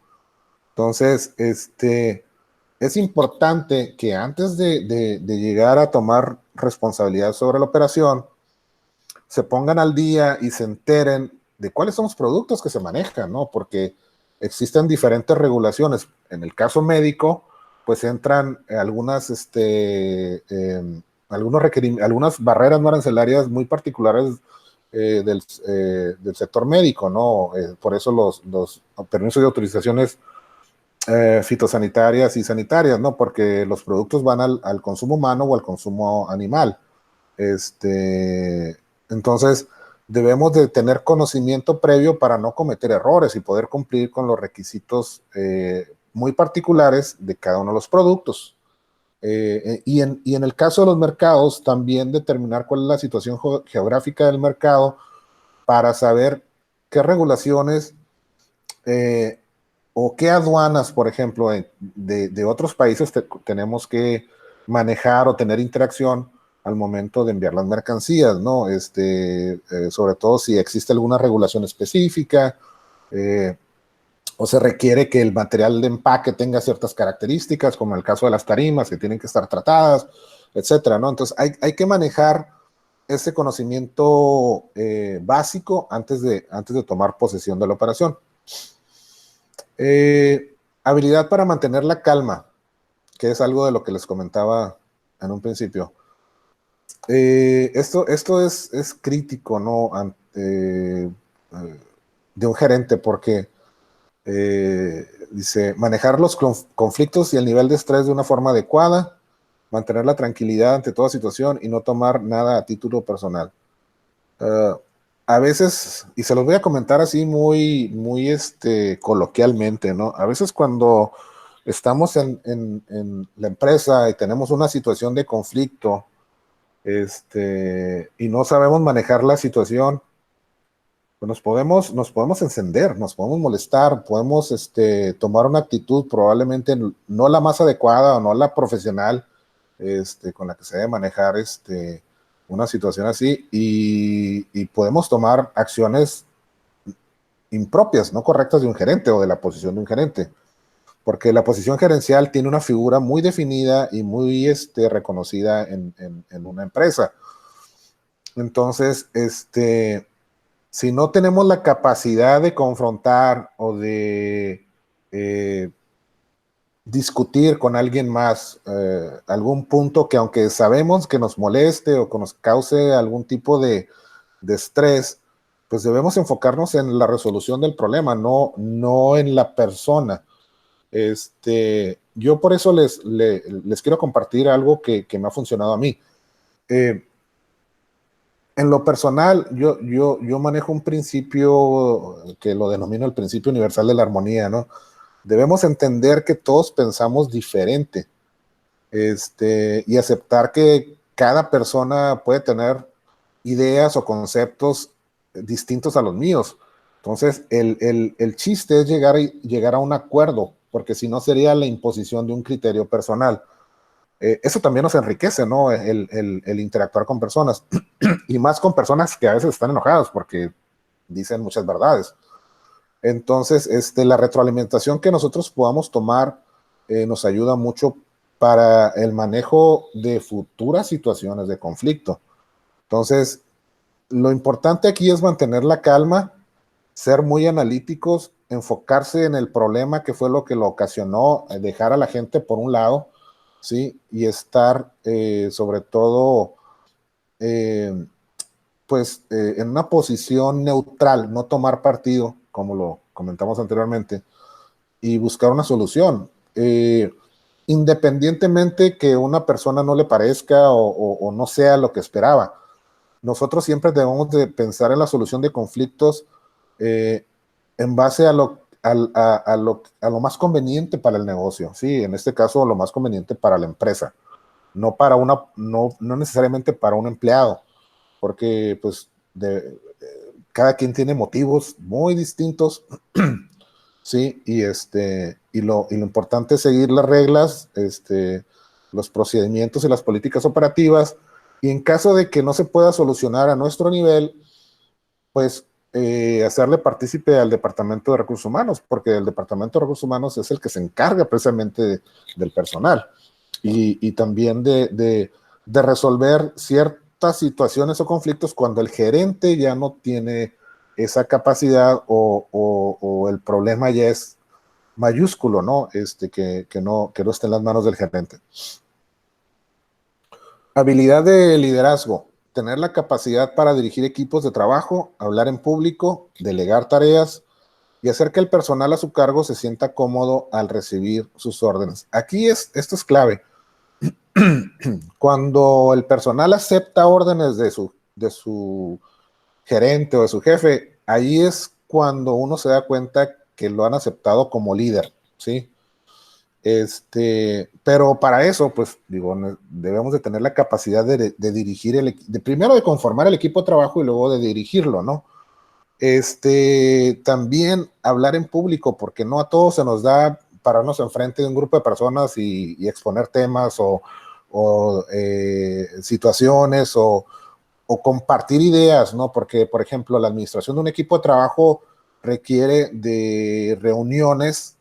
Entonces, es importante que antes de llegar a tomar responsabilidad sobre la operación, se pongan al día y se enteren de cuáles son los productos que se manejan, ¿no? Porque existen diferentes regulaciones. En el caso médico, pues entran algunas barreras no arancelarias muy particulares del sector médico, ¿no? Por eso los permisos de autorizaciones fitosanitarias y sanitarias, ¿no? Porque los productos van al consumo humano o al consumo animal. Este, entonces, debemos de tener conocimiento previo para no cometer errores y poder cumplir con los requisitos muy particulares de cada uno de los productos. Y en el caso de los mercados, también determinar cuál es la situación geográfica del mercado para saber qué regulaciones eh, o qué aduanas, por ejemplo, de otros países tenemos que manejar o tener interacción al momento de enviar las mercancías, ¿no? Sobre todo si existe alguna regulación específica, eh, o se requiere que el material de empaque tenga ciertas características, como en el caso de las tarimas, que tienen que estar tratadas, etcétera, ¿no? Entonces, hay que manejar ese conocimiento básico antes de tomar posesión de la operación. Habilidad para mantener la calma, que es algo de lo que les comentaba en un principio. Esto es crítico, ¿no? De un gerente, porque dice, manejar los conflictos y el nivel de estrés de una forma adecuada, mantener la tranquilidad ante toda situación y no tomar nada a título personal. A veces, y se los voy a comentar así muy coloquialmente, ¿no? A veces cuando estamos en la empresa y tenemos una situación de conflicto, y no sabemos manejar la situación, pues nos podemos encender, nos podemos molestar, podemos tomar una actitud probablemente no la más adecuada o no la profesional con la que se debe manejar una situación así y podemos tomar acciones impropias, no correctas de un gerente o de la posición de un gerente, porque la posición gerencial tiene una figura muy definida y muy reconocida en una empresa. Entonces, si no tenemos la capacidad de confrontar o de discutir con alguien más algún punto que aunque sabemos que nos moleste o que nos cause algún tipo de estrés, pues debemos enfocarnos en la resolución del problema, no en la persona. Yo por eso les quiero compartir algo que me ha funcionado a mí. Eh, en lo personal, yo manejo un principio que lo denomino el principio universal de la armonía, ¿no? Debemos entender que todos pensamos diferente, y aceptar que cada persona puede tener ideas o conceptos distintos a los míos. Entonces, el chiste es llegar a un acuerdo, porque si no sería la imposición de un criterio personal. Eso también nos enriquece, ¿no? El interactuar con personas, y más con personas que a veces están enojadas porque dicen muchas verdades. Entonces, la retroalimentación que nosotros podamos tomar nos ayuda mucho para el manejo de futuras situaciones de conflicto. Entonces, lo importante aquí es mantener la calma, ser muy analíticos, enfocarse en el problema que fue lo que lo ocasionó, dejar a la gente por un lado, ¿sí? Y estar sobre todo, eh, pues, en una posición neutral, no tomar partido, como lo comentamos anteriormente, y buscar una solución. Independientemente que una persona no le parezca o no sea lo que esperaba, nosotros siempre debemos de pensar en la solución de conflictos eh, en base a lo más conveniente para el negocio, ¿sí? En este caso, lo más conveniente para la empresa, no necesariamente para un empleado, porque pues cada quien tiene motivos muy distintos, ¿sí? Y lo importante es seguir las reglas, los procedimientos y las políticas operativas, y en caso de que no se pueda solucionar a nuestro nivel, pues hacerle partícipe al Departamento de Recursos Humanos, porque el Departamento de Recursos Humanos es el que se encarga precisamente del personal y también de resolver ciertas situaciones o conflictos cuando el gerente ya no tiene esa capacidad o el problema ya es mayúsculo, ¿no? Que no esté en las manos del gerente. Habilidad de liderazgo. Tener la capacidad para dirigir equipos de trabajo, hablar en público, delegar tareas y hacer que el personal a su cargo se sienta cómodo al recibir sus órdenes. Esto es clave. Cuando el personal acepta órdenes de su gerente o de su jefe, ahí es cuando uno se da cuenta que lo han aceptado como líder, ¿sí? Pero para eso, pues, digo, debemos de tener la capacidad de dirigir primero de conformar el equipo de trabajo y luego de dirigirlo, ¿no? También hablar en público, porque no a todos se nos da pararnos enfrente de un grupo de personas y exponer temas o situaciones o compartir ideas, ¿no? Porque, por ejemplo, la administración de un equipo de trabajo requiere de reuniones,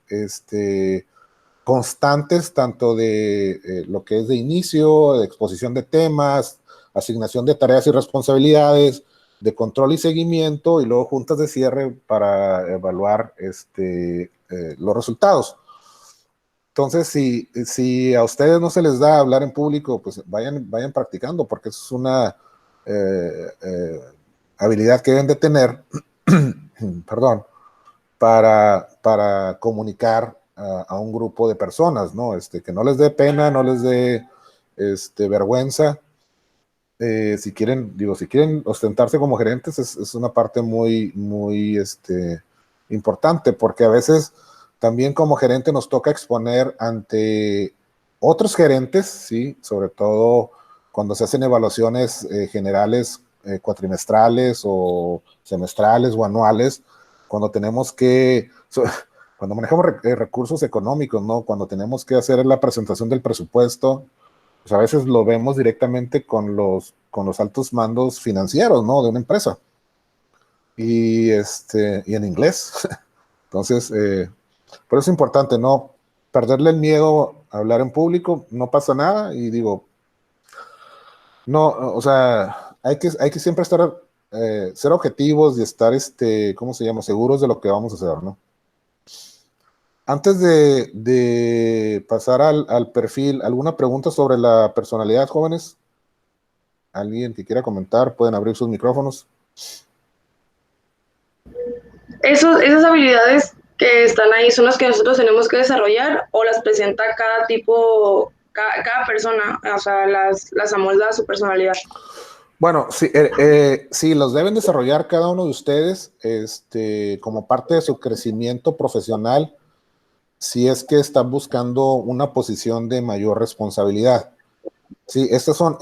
constantes, tanto de lo que es de inicio, de exposición de temas, asignación de tareas y responsabilidades, de control y seguimiento, y luego juntas de cierre para evaluar los resultados. Entonces, si a ustedes no se les da hablar en público, pues vayan practicando, porque eso es una habilidad que deben de tener, perdón, para comunicar a un grupo de personas, ¿no? Que no les dé pena, no les dé vergüenza. Si quieren ostentarse como gerentes, es una parte muy, muy importante, porque a veces también como gerente nos toca exponer ante otros gerentes, ¿sí? Sobre todo cuando se hacen evaluaciones generales, cuatrimestrales o semestrales o anuales, cuando tenemos que, cuando manejamos recursos económicos, ¿no? Cuando tenemos que hacer la presentación del presupuesto, pues a veces lo vemos directamente con los altos mandos financieros, ¿no? De una empresa. Y en inglés. Entonces, por eso es importante, ¿no? Perderle el miedo a hablar en público, no pasa nada. Y digo, no, o sea, hay que siempre estar, ser objetivos y estar, ¿cómo se llama? Seguros de lo que vamos a hacer, ¿no? Antes de pasar al perfil, ¿alguna pregunta sobre la personalidad, jóvenes? ¿Alguien que quiera comentar? Pueden abrir sus micrófonos. Esas habilidades que están ahí son las que nosotros tenemos que desarrollar o las presenta cada tipo, cada persona, o sea, las amolda a su personalidad. Bueno, sí, sí, los deben desarrollar cada uno de ustedes como parte de su crecimiento profesional, si es que están buscando una posición de mayor responsabilidad. Sí, estas son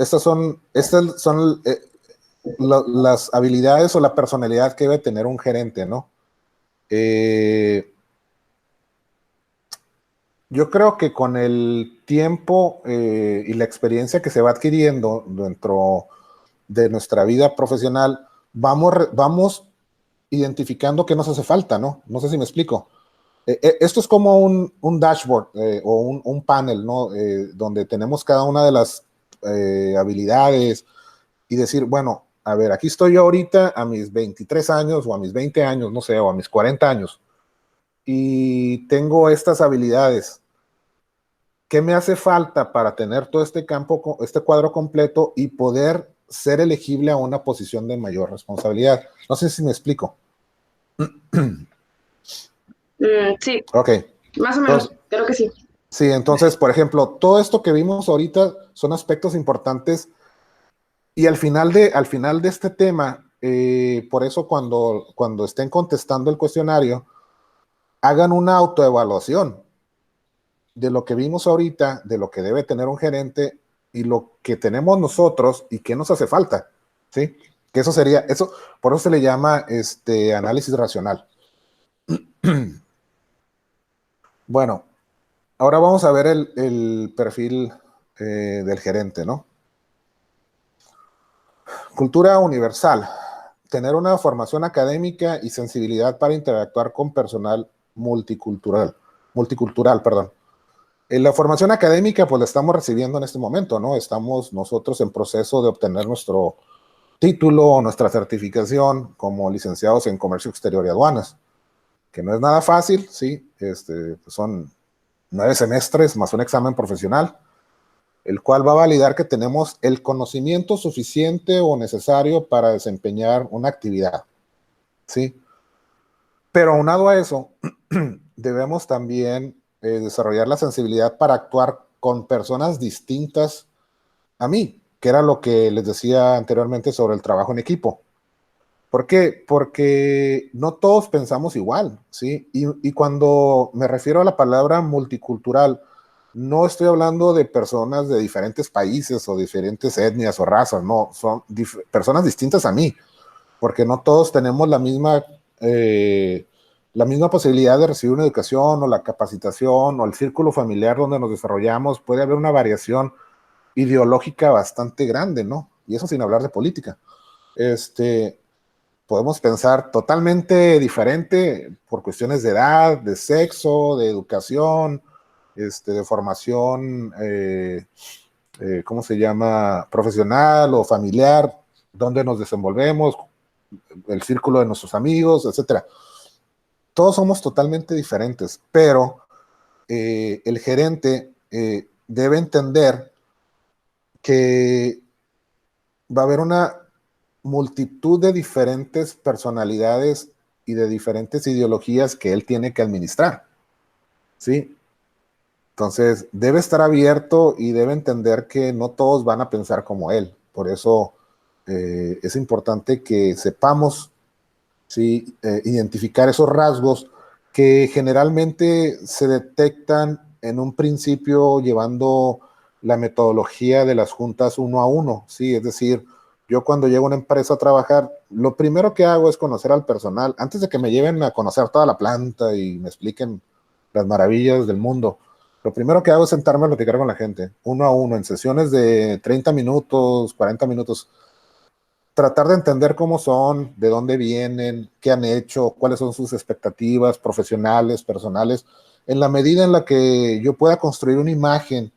las habilidades o la personalidad que debe tener un gerente, ¿no? Yo creo que con el tiempo y la experiencia que se va adquiriendo dentro de nuestra vida profesional, vamos identificando qué nos hace falta, ¿no? No sé si me explico. Esto es como un dashboard o un panel, ¿no? Donde tenemos cada una de las habilidades y decir, bueno, a ver, aquí estoy yo ahorita a mis 23 años o a mis 20 años, no sé, o a mis 40 años y tengo estas habilidades. ¿Qué me hace falta para tener todo este campo, este cuadro completo y poder ser elegible a una posición de mayor responsabilidad? No sé si me explico. Sí. Ok. Más o menos, creo que sí. Sí, entonces, por ejemplo, todo esto que vimos ahorita son aspectos importantes y al final de este tema, por eso cuando estén contestando el cuestionario, hagan una autoevaluación de lo que vimos ahorita, de lo que debe tener un gerente y lo que tenemos nosotros y qué nos hace falta, ¿sí? Que eso sería, eso, por eso se le llama análisis racional. Bueno, ahora vamos a ver el perfil del gerente, ¿no? Cultura universal. Tener una formación académica y sensibilidad para interactuar con personal multicultural, perdón. En la formación académica, pues la estamos recibiendo en este momento, ¿no? Estamos nosotros en proceso de obtener nuestro título o nuestra certificación como licenciados en comercio exterior y aduanas, que no es nada fácil, sí, son 9 semestres más un examen profesional, el cual va a validar que tenemos el conocimiento suficiente o necesario para desempeñar una actividad, ¿sí? Pero aunado a eso, debemos también desarrollar la sensibilidad para actuar con personas distintas a mí, que era lo que les decía anteriormente sobre el trabajo en equipo. ¿Por qué? Porque no todos pensamos igual, ¿sí? Y cuando me refiero a la palabra multicultural, no estoy hablando de personas de diferentes países o diferentes etnias o razas, no, son personas distintas a mí, porque no todos tenemos la misma posibilidad de recibir una educación o la capacitación o el círculo familiar donde nos desarrollamos. Puede haber una variación ideológica bastante grande, ¿no? Y eso sin hablar de política. Podemos pensar totalmente diferente por cuestiones de edad, de sexo, de educación, de formación, ¿cómo se llama? Profesional o familiar, dónde nos desenvolvemos, el círculo de nuestros amigos, etcétera. Todos somos totalmente diferentes, pero el gerente debe entender que va a haber una multitud de diferentes personalidades y de diferentes ideologías que él tiene que administrar, ¿sí? Entonces, debe estar abierto y debe entender que no todos van a pensar como él. Por eso es importante que sepamos, ¿sí? Identificar esos rasgos que generalmente se detectan en un principio llevando la metodología de las juntas uno a uno, ¿sí? Es decir, yo cuando llego a una empresa a trabajar, lo primero que hago es conocer al personal, antes de que me lleven a conocer toda la planta y me expliquen las maravillas del mundo. Lo primero que hago es sentarme a platicar con la gente, uno a uno, en sesiones de 30 minutos, 40 minutos, tratar de entender cómo son, de dónde vienen, qué han hecho, cuáles son sus expectativas profesionales, personales, en la medida en la que yo pueda construir una imagen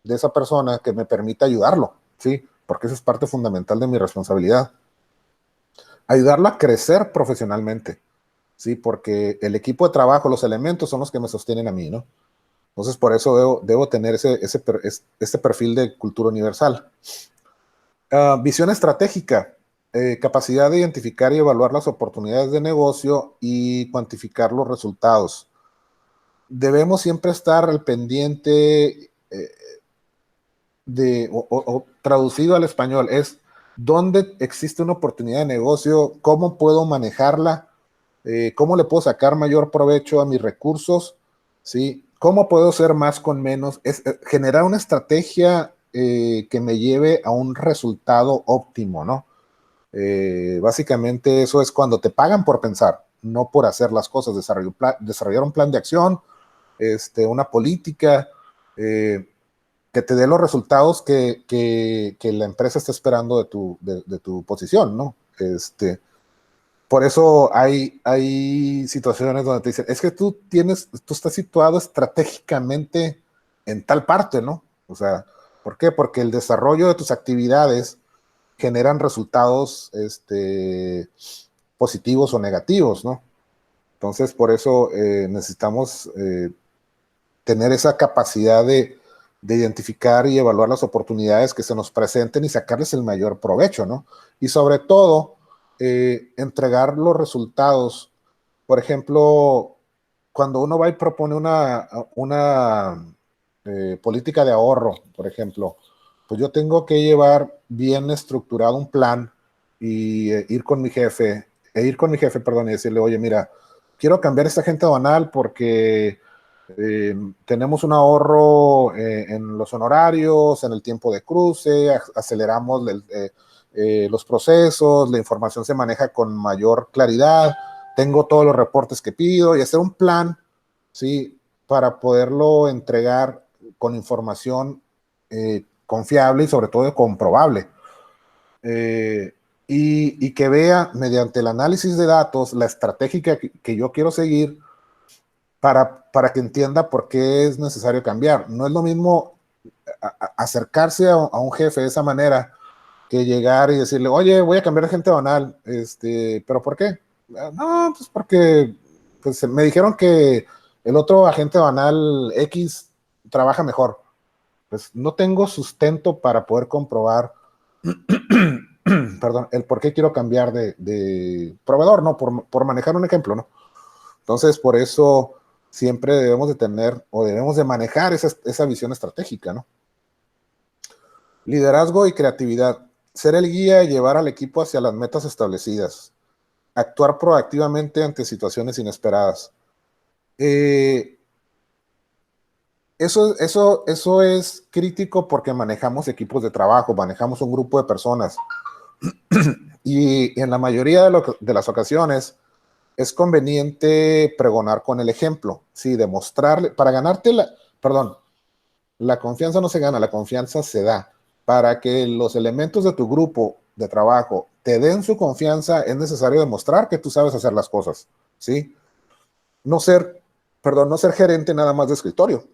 de esa persona que me permita ayudarlo, ¿sí? Porque esa es parte fundamental de mi responsabilidad. Ayudarlo a crecer profesionalmente, ¿sí? Porque el equipo de trabajo, los elementos son los que me sostienen a mí, ¿no? Entonces, por eso debo tener este perfil de cultura universal. Visión estratégica, capacidad de identificar y evaluar las oportunidades de negocio y cuantificar los resultados. Debemos siempre estar al pendiente o traducido al español, es dónde existe una oportunidad de negocio, cómo puedo manejarla, cómo le puedo sacar mayor provecho a mis recursos, ¿sí? ¿Cómo puedo ser más con menos? Es generar una estrategia que me lleve a un resultado óptimo, ¿no? Básicamente eso es cuando te pagan por pensar, no por hacer las cosas, desarrollar un plan de acción, una política que te dé los resultados que la empresa está esperando de tu posición, ¿no? Por eso hay situaciones donde te dicen, es que tú estás situado estratégicamente en tal parte, ¿no? O sea, ¿por qué? Porque el desarrollo de tus actividades generan resultados positivos o negativos, ¿no? Entonces, por eso necesitamos tener esa capacidad de identificar y evaluar las oportunidades que se nos presenten y sacarles el mayor provecho, ¿no? Y sobre todo, entregar los resultados. Por ejemplo, cuando uno va y propone una política de ahorro, por ejemplo, pues yo tengo que llevar bien estructurado un plan y ir con mi jefe, perdón, y decirle, oye, mira, quiero cambiar esta agente aduanal porque tenemos un ahorro en los honorarios, en el tiempo de cruce, aceleramos los procesos, la información se maneja con mayor claridad, tengo todos los reportes que pido y hacer un plan, ¿sí? Para poderlo entregar con información confiable y sobre todo comprobable. Y que vea mediante el análisis de datos la estrategia que yo quiero seguir para que entienda por qué es necesario cambiar. No es lo mismo acercarse a un jefe de esa manera que llegar y decirle, oye, voy a cambiar de agente banal, ¿pero por qué? No, pues porque pues, me dijeron que el otro agente banal X trabaja mejor. Pues no tengo sustento para poder comprobar perdón, el por qué quiero cambiar de proveedor, ¿no? Por manejar un ejemplo, ¿no? Entonces, por eso siempre debemos de tener o debemos de manejar esa visión estratégica, ¿no? Liderazgo y creatividad. Ser el guía y llevar al equipo hacia las metas establecidas. Actuar proactivamente ante situaciones inesperadas. Eso es crítico porque manejamos equipos de trabajo, manejamos un grupo de personas y en la mayoría de las ocasiones es conveniente pregonar con el ejemplo, sí, demostrarle, para ganarte la confianza no se gana, la confianza se da. Para que los elementos de tu grupo de trabajo te den su confianza, es necesario demostrar que tú sabes hacer las cosas, ¿sí? No ser, no ser gerente nada más de escritorio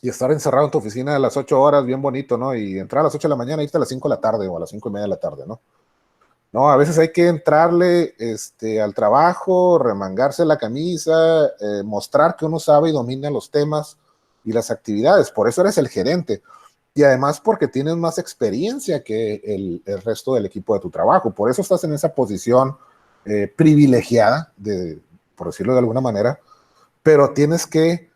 y estar encerrado en tu oficina a las 8 horas, bien bonito, ¿no? Y entrar a las 8 de la mañana y irte a las 5 de la tarde o a las 5:30 de la tarde, ¿no? No, a veces hay que entrarle al trabajo, remangarse la camisa, mostrar que uno sabe y domina los temas y las actividades. Por eso eres el gerente. Y además porque tienes más experiencia que el resto del equipo de tu trabajo. Por eso estás en esa posición privilegiada, por decirlo de alguna manera, pero tienes que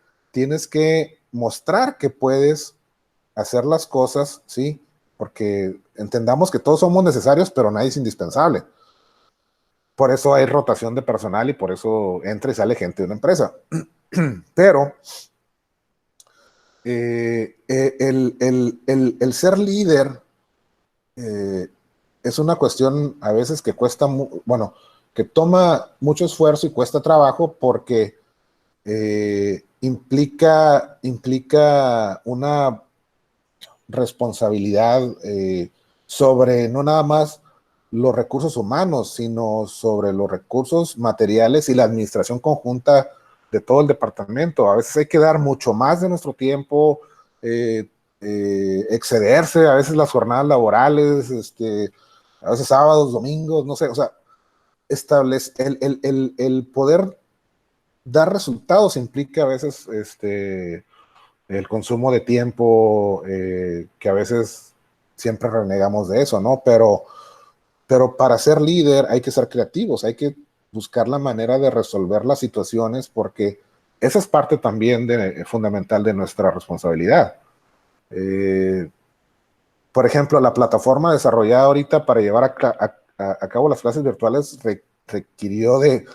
mostrar que puedes hacer las cosas, ¿sí? Porque entendamos que todos somos necesarios, pero nadie es indispensable. Por eso hay rotación de personal y por eso entra y sale gente de una empresa. Pero el ser líder es una cuestión a veces que cuesta, bueno, que toma mucho esfuerzo y cuesta trabajo porque implica una responsabilidad sobre no nada más los recursos humanos, sino sobre los recursos materiales y la administración conjunta de todo el departamento. A veces hay que dar mucho más de nuestro tiempo, excederse, a veces las jornadas laborales, a veces sábados, domingos, no sé, o sea, el poder dar resultados implica a veces el consumo de tiempo, que a veces siempre renegamos de eso, ¿no? Pero para ser líder hay que ser creativos, hay que buscar la manera de resolver las situaciones porque esa es parte también fundamental de nuestra responsabilidad. Por ejemplo, la plataforma desarrollada ahorita para llevar a cabo las clases virtuales requirió de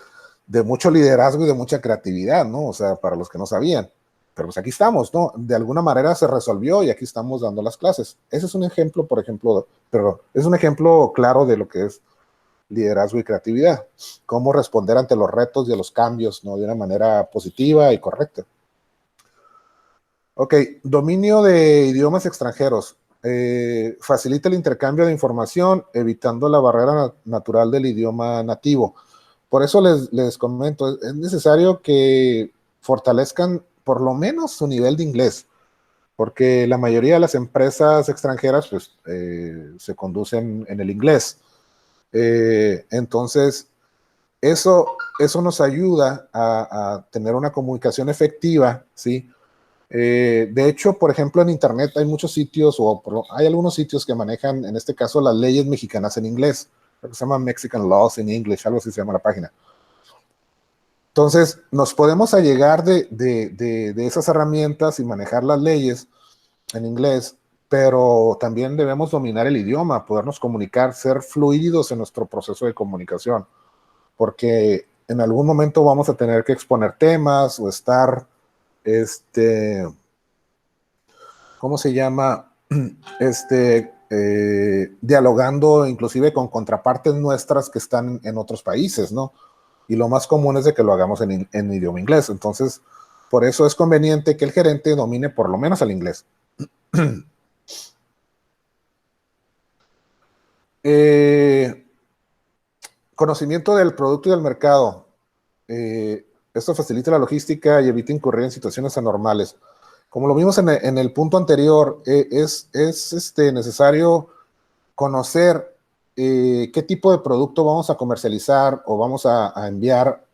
mucho liderazgo y de mucha creatividad, ¿no? O sea, para los que no sabían. Pero pues aquí estamos, ¿no? De alguna manera se resolvió y aquí estamos dando las clases. Ese es un ejemplo, por ejemplo, perdón, es un ejemplo claro de lo que es liderazgo y creatividad. Cómo responder ante los retos y a los cambios, ¿no? De una manera positiva y correcta. Ok, dominio de idiomas extranjeros. Facilita el intercambio de información, evitando la barrera natural del idioma nativo. Por eso les comento, es necesario que fortalezcan por lo menos su nivel de inglés, porque la mayoría de las empresas extranjeras pues, se conducen en el inglés. Entonces, eso nos ayuda a tener una comunicación efectiva, ¿sí? De hecho, por ejemplo, en Internet hay muchos sitios, hay algunos sitios que manejan, en este caso, las leyes mexicanas en inglés. Se llama Mexican Laws in English, algo así se llama la página. Entonces, nos podemos allegar de esas herramientas y manejar las leyes en inglés, pero también debemos dominar el idioma, podernos comunicar, ser fluidos en nuestro proceso de comunicación, porque en algún momento vamos a tener que exponer temas o estar, ¿cómo se llama? dialogando inclusive con contrapartes nuestras que están en otros países, ¿no? Y lo más común es de que lo hagamos en idioma inglés. Entonces, por eso es conveniente que el gerente domine por lo menos el inglés. Conocimiento del producto y del mercado. Esto facilita la logística y evita incurrir en situaciones anormales. Como lo vimos en el punto anterior, es necesario conocer qué tipo de producto vamos a comercializar o vamos a enviar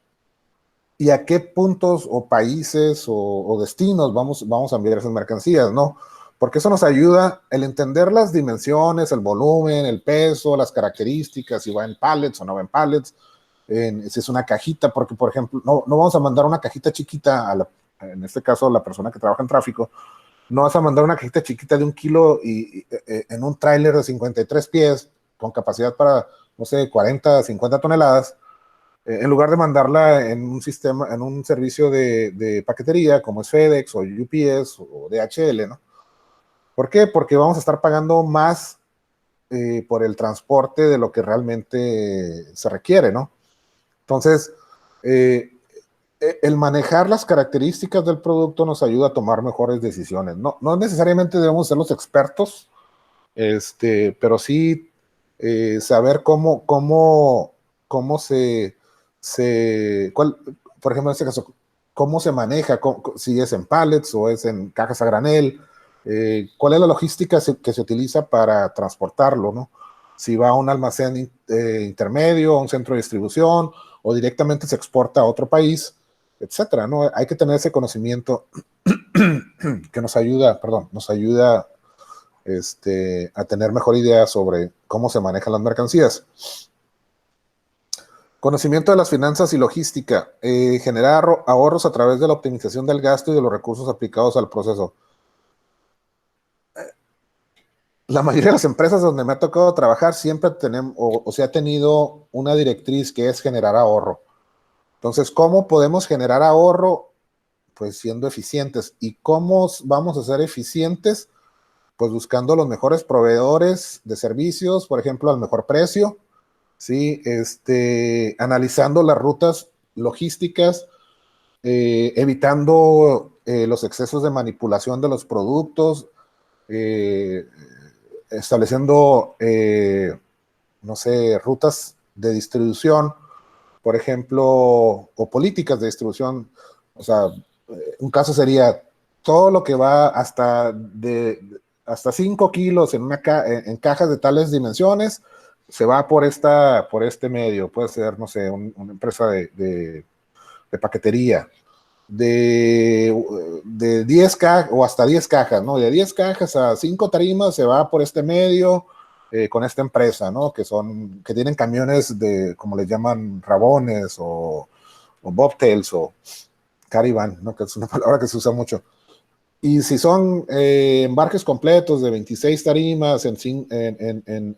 y a qué puntos o países o destinos vamos a enviar esas mercancías, ¿no? Porque eso nos ayuda el entender las dimensiones, el volumen, el peso, las características, si va en pallets o no va en pallets, si es una cajita, porque, por ejemplo, no vamos a mandar una cajita chiquita en este caso, la persona que trabaja en tráfico, no vas a mandar una cajita chiquita de 1 kilo en un tráiler de 53 pies con capacidad para, no sé, 40, 50 toneladas, en lugar de mandarla en un sistema, en un servicio de paquetería como es FedEx o UPS o DHL, ¿no? ¿Por qué? Porque vamos a estar pagando más por el transporte de lo que realmente se requiere, ¿no? Entonces, el manejar las características del producto nos ayuda a tomar mejores decisiones. No necesariamente debemos ser los expertos, pero sí saber cómo por ejemplo, en este caso, cómo se maneja, si es en pallets o es en cajas a granel, cuál es la logística que se utiliza para transportarlo, ¿no? Si va a un almacén intermedio, a un centro de distribución, o directamente se exporta a otro país, etcétera, ¿no? Hay que tener ese conocimiento que nos ayuda a tener mejor idea sobre cómo se manejan las mercancías. Conocimiento de las finanzas y logística. Generar ahorros a través de la optimización del gasto y de los recursos aplicados al proceso. La mayoría de las empresas donde me ha tocado trabajar siempre tenemos, o se ha tenido una directriz que es generar ahorro. Entonces, ¿cómo podemos generar ahorro? Pues siendo eficientes. ¿Y cómo vamos a ser eficientes? Pues buscando los mejores proveedores de servicios, por ejemplo, al mejor precio, ¿sí? Analizando las rutas logísticas, evitando los excesos de manipulación de los productos, estableciendo, no sé, rutas de distribución, por ejemplo, o políticas de distribución. O sea, un caso sería todo lo que va hasta 5 kilos en cajas de tales dimensiones, se va por este medio. Puede ser, no sé, una empresa de paquetería, de 10 cajas o hasta 10 cajas, ¿no? De 10 cajas a 5 tarimas se va por este medio con esta empresa, ¿no? Que tienen camiones como les llaman, rabones o bobtails o caravan, ¿no? Que es una palabra que se usa mucho. Y si son embarques completos de 26 tarimas en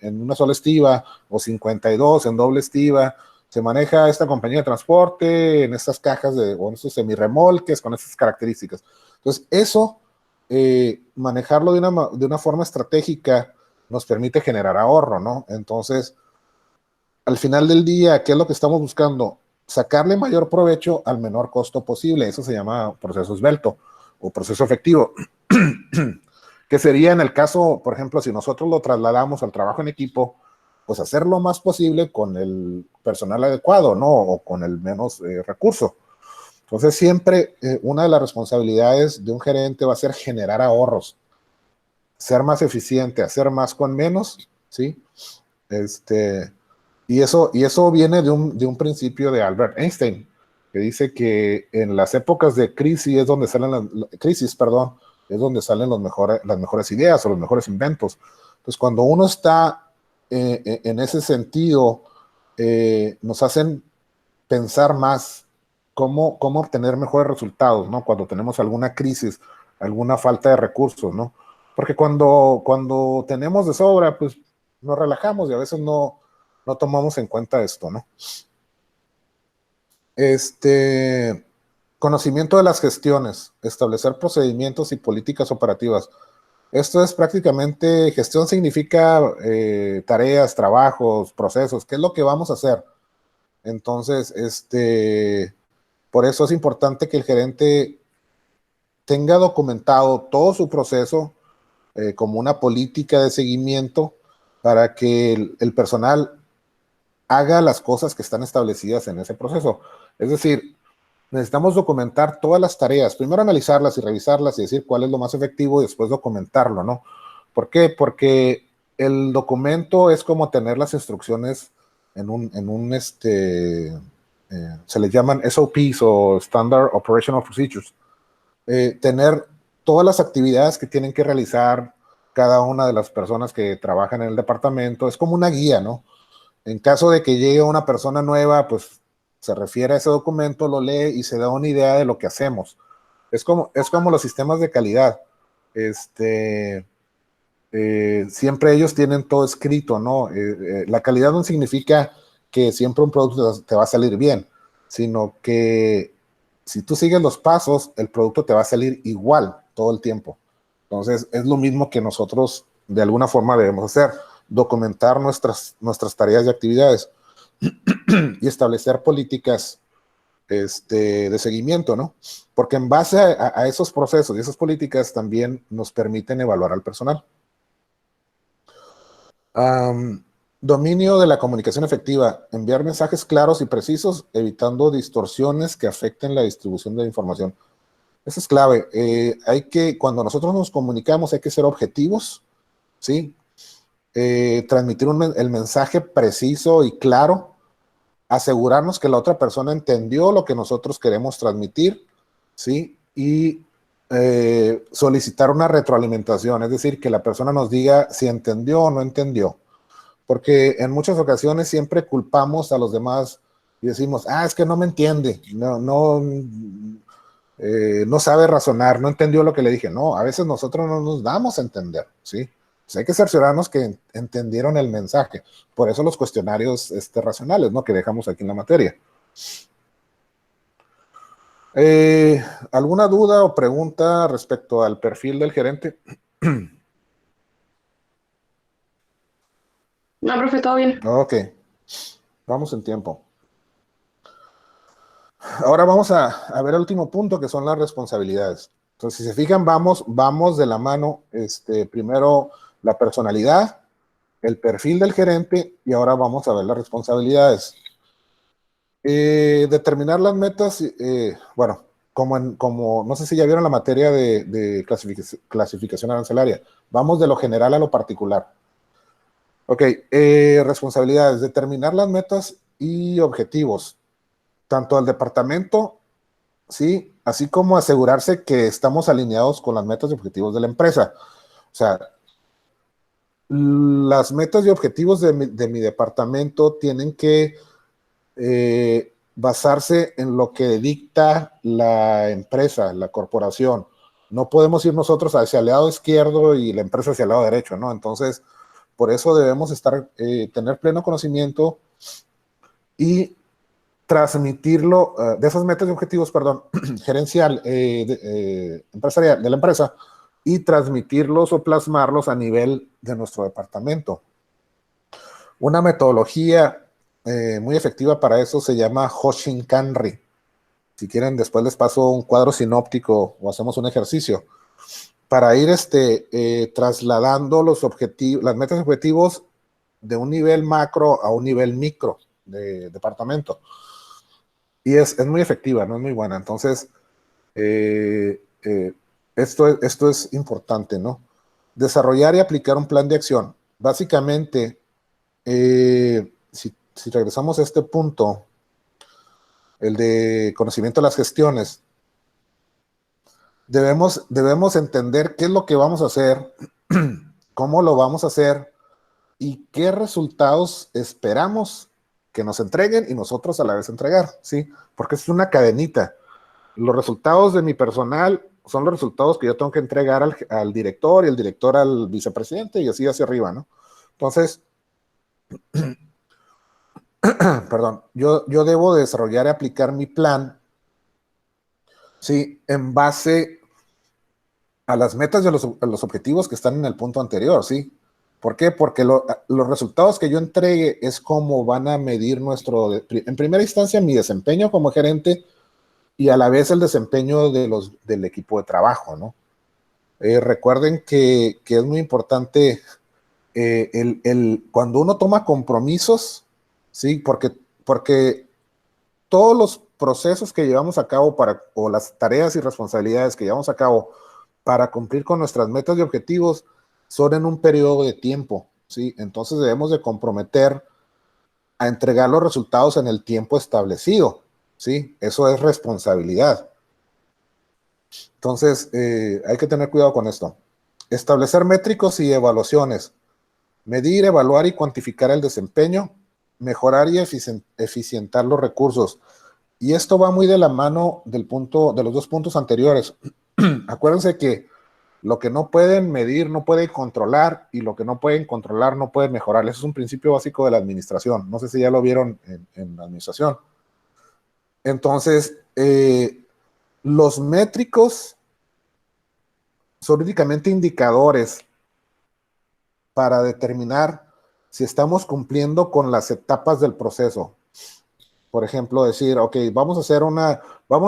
una sola estiva o 52 en doble estiva, se maneja esta compañía de transporte en estas cajas o en estos semirremolques con estas características. Entonces, eso, manejarlo de una forma estratégica nos permite generar ahorro, ¿no? Entonces, al final del día, ¿qué es lo que estamos buscando? Sacarle mayor provecho al menor costo posible. Eso se llama proceso esbelto o proceso efectivo. Que sería en el caso, por ejemplo, si nosotros lo trasladamos al trabajo en equipo, pues hacer lo más posible con el personal adecuado, ¿no? O con el menos recurso. Entonces, siempre una de las responsabilidades de un gerente va a ser generar ahorros, ser más eficiente, hacer más con menos, ¿sí? Y eso viene de un principio de Albert Einstein, que dice que en las épocas de crisis es donde salen es donde salen las mejores ideas o los mejores inventos. Entonces, cuando uno está en ese sentido, nos hacen pensar más cómo obtener mejores resultados, ¿no? Cuando tenemos alguna crisis, alguna falta de recursos, ¿no? Porque cuando tenemos de sobra, pues nos relajamos y a veces no tomamos en cuenta esto, ¿no? Conocimiento de las gestiones, establecer procedimientos y políticas operativas. Esto es prácticamente, gestión significa tareas, trabajos, procesos, ¿qué es lo que vamos a hacer? Entonces, por eso es importante que el gerente tenga documentado todo su proceso como una política de seguimiento para que el personal haga las cosas que están establecidas en ese proceso. Es decir, necesitamos documentar todas las tareas, primero analizarlas y revisarlas y decir cuál es lo más efectivo y después documentarlo, ¿no? ¿Por qué? Porque el documento es como tener las instrucciones se le llaman SOPs o Standard Operational Procedures. Tener todas las actividades que tienen que realizar cada una de las personas que trabajan en el departamento, es como una guía, ¿no? En caso de que llegue una persona nueva, pues se refiere a ese documento, lo lee y se da una idea de lo que hacemos. Es como los sistemas de calidad. Siempre ellos tienen todo escrito, ¿no? La calidad no significa que siempre un producto te va a salir bien, sino que si tú sigues los pasos, el producto te va a salir igual todo el tiempo. Entonces, es lo mismo que nosotros de alguna forma debemos hacer, documentar nuestras tareas y actividades y establecer políticas de seguimiento, ¿no? Porque en base a esos procesos y esas políticas también nos permiten evaluar al personal. Dominio de la comunicación efectiva, enviar mensajes claros y precisos, evitando distorsiones que afecten la distribución de la información. Eso es clave. Cuando nosotros nos comunicamos, hay que ser objetivos, ¿sí? Transmitir el mensaje preciso y claro, asegurarnos que la otra persona entendió lo que nosotros queremos transmitir, ¿sí? Y solicitar una retroalimentación, es decir, que la persona nos diga si entendió o no entendió. Porque en muchas ocasiones siempre culpamos a los demás y decimos, es que no me entiende, no sabe razonar, no entendió lo que le dije. No, a veces nosotros no nos damos a entender, ¿sí? Pues hay que cerciorarnos que entendieron el mensaje. Por eso los cuestionarios racionales, ¿no? Que dejamos aquí en la materia. ¿Alguna duda o pregunta respecto al perfil del gerente? No, profe, todo bien. Ok, vamos en tiempo. Ahora vamos a ver el último punto, que son las responsabilidades. Entonces, si se fijan, vamos de la mano, primero la personalidad, el perfil del gerente, y ahora vamos a ver las responsabilidades. Determinar las metas, bueno, como no sé si ya vieron la materia de clasificación arancelaria, vamos de lo general a lo particular. Ok, responsabilidades, determinar las metas y objetivos, tanto al departamento, sí, así como asegurarse que estamos alineados con las metas y objetivos de la empresa. O sea, las metas y objetivos de mi departamento tienen que basarse en lo que dicta la empresa, la corporación. No podemos ir nosotros hacia el lado izquierdo y la empresa hacia el lado derecho, ¿no? Entonces, por eso debemos tener pleno conocimiento y transmitirlo, de esas metas y objetivos, perdón, gerencial, empresarial de la empresa, y transmitirlos o plasmarlos a nivel de nuestro departamento. Una metodología muy efectiva para eso se llama Hoshin-Kanri. Si quieren, después les paso un cuadro sinóptico o hacemos un ejercicio para ir trasladando las metas y objetivos de un nivel macro a un nivel micro de departamento. Y es muy efectiva, no es muy buena. Entonces, esto es importante, ¿no? Desarrollar y aplicar un plan de acción. Básicamente, si regresamos a este punto, el de conocimiento de las gestiones, debemos entender qué es lo que vamos a hacer, cómo lo vamos a hacer y qué resultados esperamos que nos entreguen y nosotros a la vez entregar, ¿sí? Porque es una cadenita. Los resultados de mi personal son los resultados que yo tengo que entregar al director y el director al vicepresidente y así hacia arriba, ¿no? Entonces, perdón, yo debo desarrollar y aplicar mi plan, ¿sí? En base a las metas y a los objetivos que están en el punto anterior, ¿sí? ¿Por qué? Porque los resultados que yo entregue es como van a medir en primera instancia, mi desempeño como gerente y a la vez el desempeño del equipo de trabajo, ¿no? Recuerden que es muy importante cuando uno toma compromisos, ¿sí? Porque todos los procesos que llevamos a cabo o las tareas y responsabilidades que llevamos a cabo para cumplir con nuestras metas y objetivos son en un periodo de tiempo, ¿sí? Entonces debemos de comprometer a entregar los resultados en el tiempo establecido, ¿sí? Eso es responsabilidad. Entonces, hay que tener cuidado con esto. Establecer métricos y evaluaciones. Medir, evaluar y cuantificar el desempeño. Mejorar y eficientar los recursos. Y esto va muy de la mano de los dos puntos anteriores. Acuérdense que lo que no pueden medir no pueden controlar y lo que no pueden controlar no pueden mejorar. Eso es un principio básico de la administración. No sé si ya lo vieron en la administración. Entonces, los métricos son únicamente indicadores para determinar si estamos cumpliendo con las etapas del proceso. Por ejemplo, decir, ok, vamos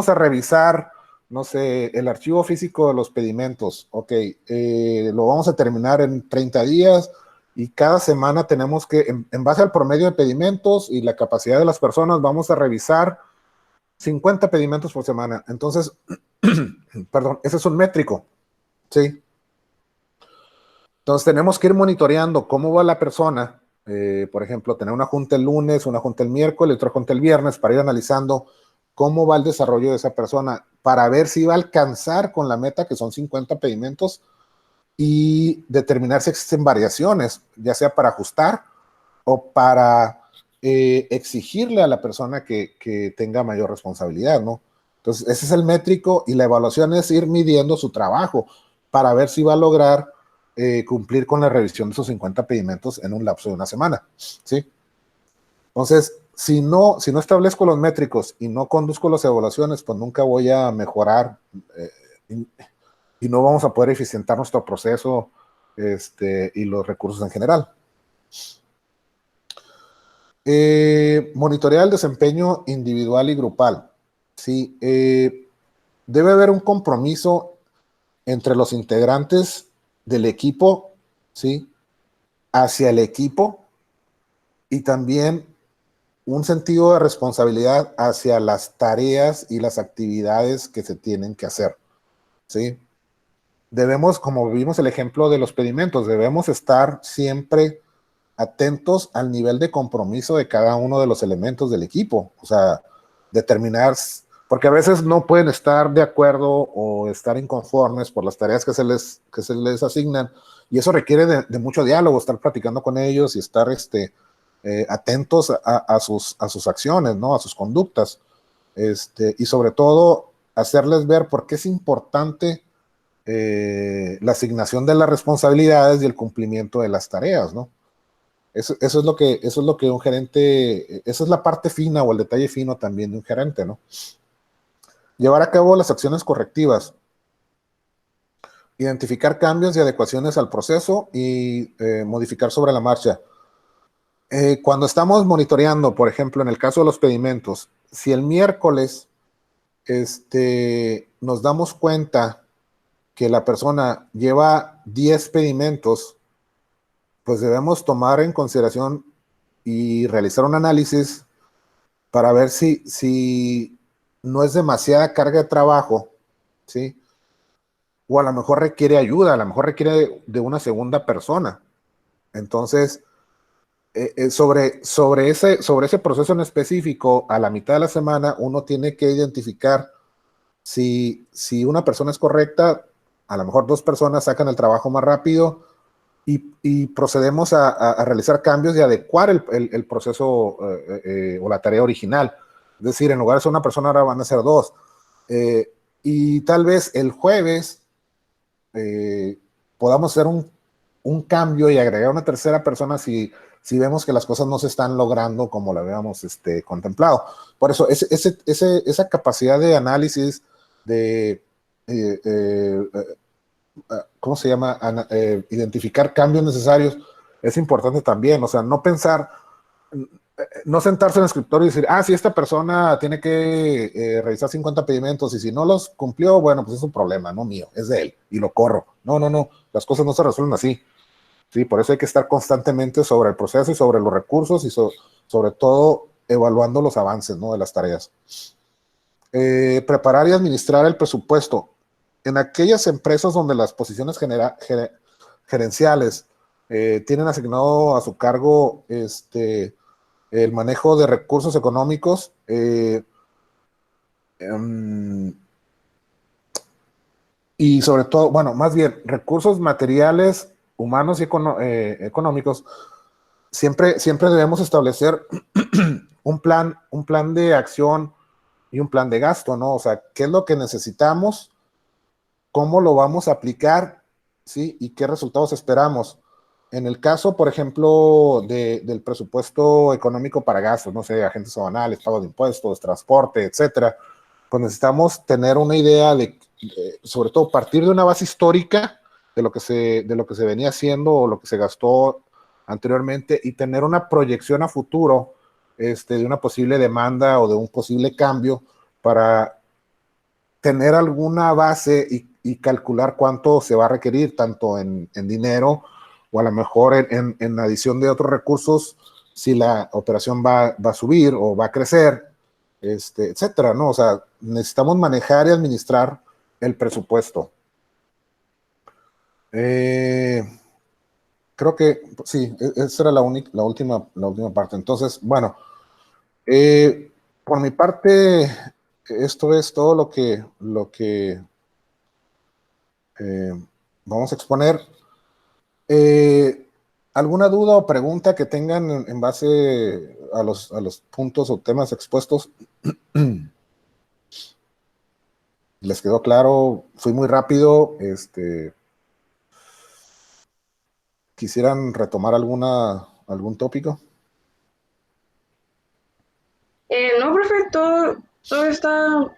a revisar, no sé, el archivo físico de los pedimentos. Ok, lo vamos a terminar en 30 días y cada semana tenemos que, en base al promedio de pedimentos y la capacidad de las personas, vamos a revisar 50 pedimentos por semana. Entonces, perdón, ese es un métrico, ¿sí? Entonces tenemos que ir monitoreando cómo va la persona, por ejemplo, tener una junta el lunes, una junta el miércoles, otra junta el viernes, para ir analizando cómo va el desarrollo de esa persona, para ver si va a alcanzar con la meta, que son 50 pedimentos, y determinar si existen variaciones, ya sea para ajustar o para exigirle a la persona que tenga mayor responsabilidad, ¿no? Entonces, ese es el métrico y la evaluación es ir midiendo su trabajo para ver si va a lograr cumplir con la revisión de esos 50 pedimentos en un lapso de una semana, ¿sí? Entonces, si no establezco los métricos y no conduzco las evaluaciones, pues nunca voy a mejorar y no vamos a poder eficientar nuestro proceso y los recursos en general. Monitorear el desempeño individual y grupal. Sí, debe haber un compromiso entre los integrantes del equipo, ¿sí? Hacia el equipo y también un sentido de responsabilidad hacia las tareas y las actividades que se tienen que hacer, ¿sí? Debemos, como vimos el ejemplo de los pedimentos, debemos estar siempre atentos al nivel de compromiso de cada uno de los elementos del equipo, o sea, determinar, porque a veces no pueden estar de acuerdo o estar inconformes por las tareas que se les asignan, y eso requiere de mucho diálogo, estar platicando con ellos y estar atentos a sus acciones, ¿no? A sus conductas, y sobre todo hacerles ver por qué es importante la asignación de las responsabilidades y el cumplimiento de las tareas, ¿no? Eso es lo que un gerente, esa es la parte fina o el detalle fino también de un gerente, ¿no? Llevar a cabo las acciones correctivas, identificar cambios y adecuaciones al proceso y modificar sobre la marcha. Cuando estamos monitoreando, por ejemplo, en el caso de los pedimentos, si el miércoles nos damos cuenta que la persona lleva 10 pedimentos, pues debemos tomar en consideración y realizar un análisis para ver si no es demasiada carga de trabajo, ¿sí? O a lo mejor requiere ayuda, a lo mejor requiere de una segunda persona. Entonces, sobre ese proceso en específico, a la mitad de la semana, uno tiene que identificar si una persona es correcta, a lo mejor dos personas sacan el trabajo más rápido y procedemos a realizar cambios y adecuar el proceso o la tarea original. Es decir, en lugar de ser una persona, ahora van a ser dos. Y tal vez el jueves podamos hacer un cambio y agregar una tercera persona si vemos que las cosas no se están logrando como lo habíamos contemplado. Por eso, esa capacidad de análisis, de ¿cómo se llama? Identificar cambios necesarios es importante también, o sea, no pensar, no sentarse en el escritorio y decir, ah, si esta persona tiene que revisar 50 pedimentos y si no los cumplió, bueno, pues es un problema, no mío, es de él y lo corro. No, no, no, las cosas no se resuelven así. Sí, por eso hay que estar constantemente sobre el proceso y sobre los recursos y sobre todo evaluando los avances, ¿no?, de las tareas. Preparar y administrar el presupuesto. En aquellas empresas donde las posiciones gerenciales tienen asignado a su cargo el manejo de recursos económicos, um, y sobre todo, bueno, más bien recursos materiales, humanos y económicos, siempre debemos establecer un plan de acción y un plan de gasto, ¿no? O sea, ¿qué es lo que necesitamos? ¿Cómo lo vamos a aplicar? ¿Sí? ¿Y qué resultados esperamos? En el caso, por ejemplo, del presupuesto económico para gastos, no sé, agentes aduanales, pago de impuestos, transporte, etcétera, pues necesitamos tener una idea sobre todo, partir de una base histórica de lo que se venía haciendo o lo que se gastó anteriormente y tener una proyección a futuro de una posible demanda o de un posible cambio para tener alguna base y calcular cuánto se va a requerir, tanto en dinero o a lo mejor en adición de otros recursos, si la operación va a subir o va a crecer, etcétera, ¿no? O sea, necesitamos manejar y administrar el presupuesto. Eh, Creo que sí, esa era la última parte. Entonces, bueno, por mi parte, esto es todo lo que eh, vamos a exponer. Eh, ¿Alguna duda o pregunta que tengan en base a los puntos o temas expuestos? ¿Les quedó claro? Fui muy rápido. ¿Quisieran retomar algún tópico? No, profe, todo está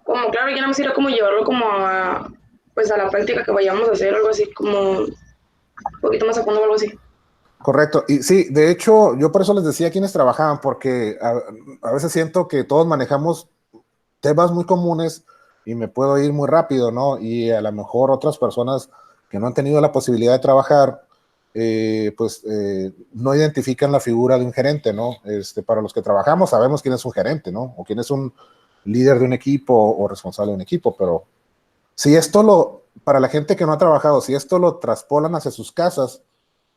como claro, ya no me sirve como llevarlo como a, pues a la práctica que vayamos a hacer, algo así, como un poquito más a fondo o algo así. Correcto. Y sí, de hecho, yo por eso les decía quiénes trabajaban, porque a veces siento que todos manejamos temas muy comunes y me puedo ir muy rápido, ¿no? Y a lo mejor otras personas que no han tenido la posibilidad de trabajar, pues no identifican la figura de un gerente, ¿no? Para los que trabajamos sabemos quién es un gerente, ¿no? O quién es un líder de un equipo o responsable de un equipo, pero si para la gente que no ha trabajado, si esto lo traspolan hacia sus casas,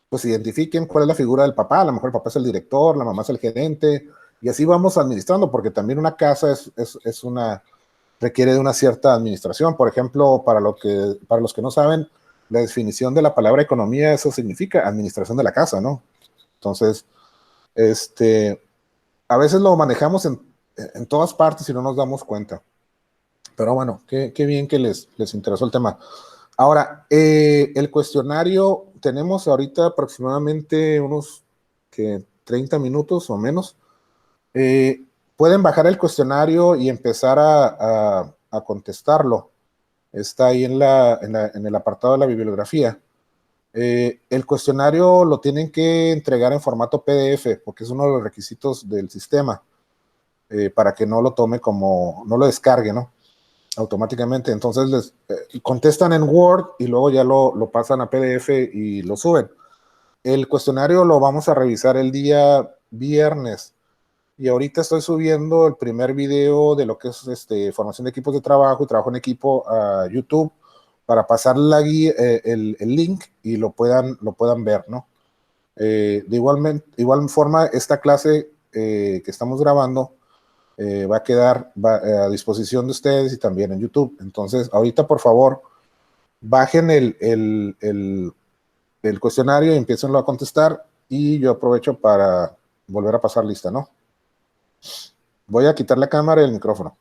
pues identifiquen cuál es la figura del papá. A lo mejor el papá es el director, la mamá es el gerente, y así vamos administrando, porque también una casa requiere de una cierta administración. Por ejemplo, para los que no saben, la definición de la palabra economía, eso significa administración de la casa, ¿no? Entonces, este, a veces lo manejamos en todas partes y no nos damos cuenta. Pero bueno, qué bien que les interesó el tema. Ahora, el cuestionario, tenemos ahorita aproximadamente unos 30 minutos o menos. Eh, Pueden bajar el cuestionario y empezar a contestarlo. Está ahí en el apartado de la bibliografía. El cuestionario lo tienen que entregar en formato PDF porque es uno de los requisitos del sistema para que no lo tome no lo descargue, ¿no? Automáticamente. Entonces les contestan en Word y luego ya lo pasan a PDF y lo suben. El cuestionario lo vamos a revisar el día viernes y ahorita estoy subiendo el primer video de lo que es formación de equipos de trabajo y trabajo en equipo a YouTube para pasar el link y lo puedan ver, ¿no? Igual forma, esta clase que estamos grabando va a quedar a disposición de ustedes y también en YouTube. Entonces, ahorita, por favor, bajen el cuestionario y empiecenlo a contestar y yo aprovecho para volver a pasar lista, ¿no? Voy a quitar la cámara y el micrófono.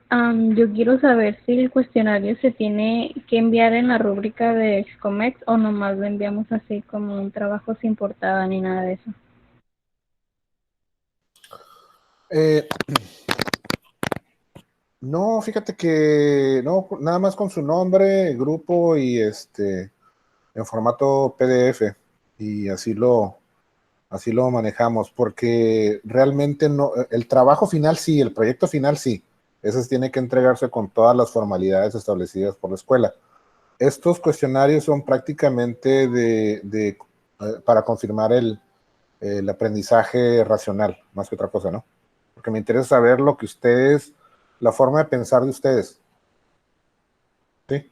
Yo quiero saber si el cuestionario se tiene que enviar en la rúbrica de Excomex o nomás lo enviamos así como un trabajo sin portada ni nada de eso. Eh, no, fíjate que no, nada más con su nombre, grupo y en formato PDF y así lo manejamos, porque realmente no, el trabajo final sí, el proyecto final sí, ese tiene que entregarse con todas las formalidades establecidas por la escuela. Estos cuestionarios son prácticamente para confirmar el aprendizaje racional, más que otra cosa, ¿no? Porque me interesa saber lo que ustedes, la forma de pensar de ustedes, ¿sí?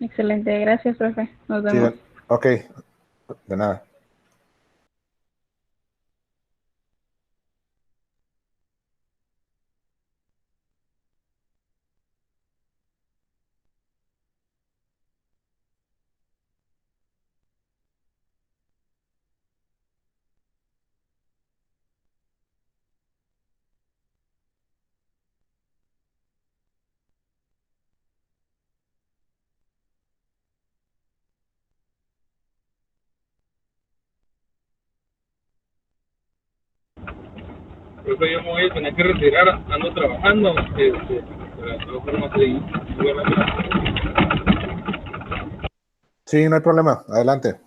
Excelente, gracias, profe. Nos Sí, vemos. ok, de nada. Creo que yo me voy a tener que retirar, ando trabajando, pero de todas formas sí, Sí, no hay problema, adelante.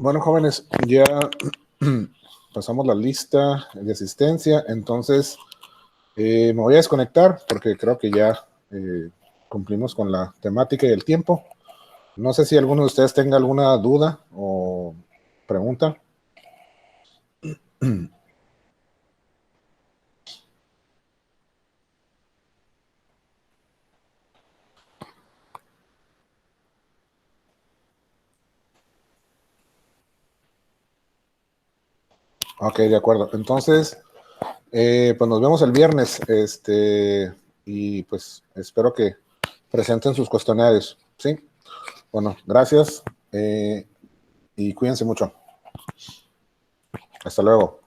Bueno, jóvenes, ya pasamos la lista de asistencia, entonces me voy a desconectar porque creo que ya cumplimos con la temática y el tiempo. No sé si alguno de ustedes tenga alguna duda o pregunta. Ok, de acuerdo. Entonces, pues nos vemos el viernes, y pues espero que presenten sus cuestionarios, ¿sí? Bueno, gracias y cuídense mucho. Hasta luego.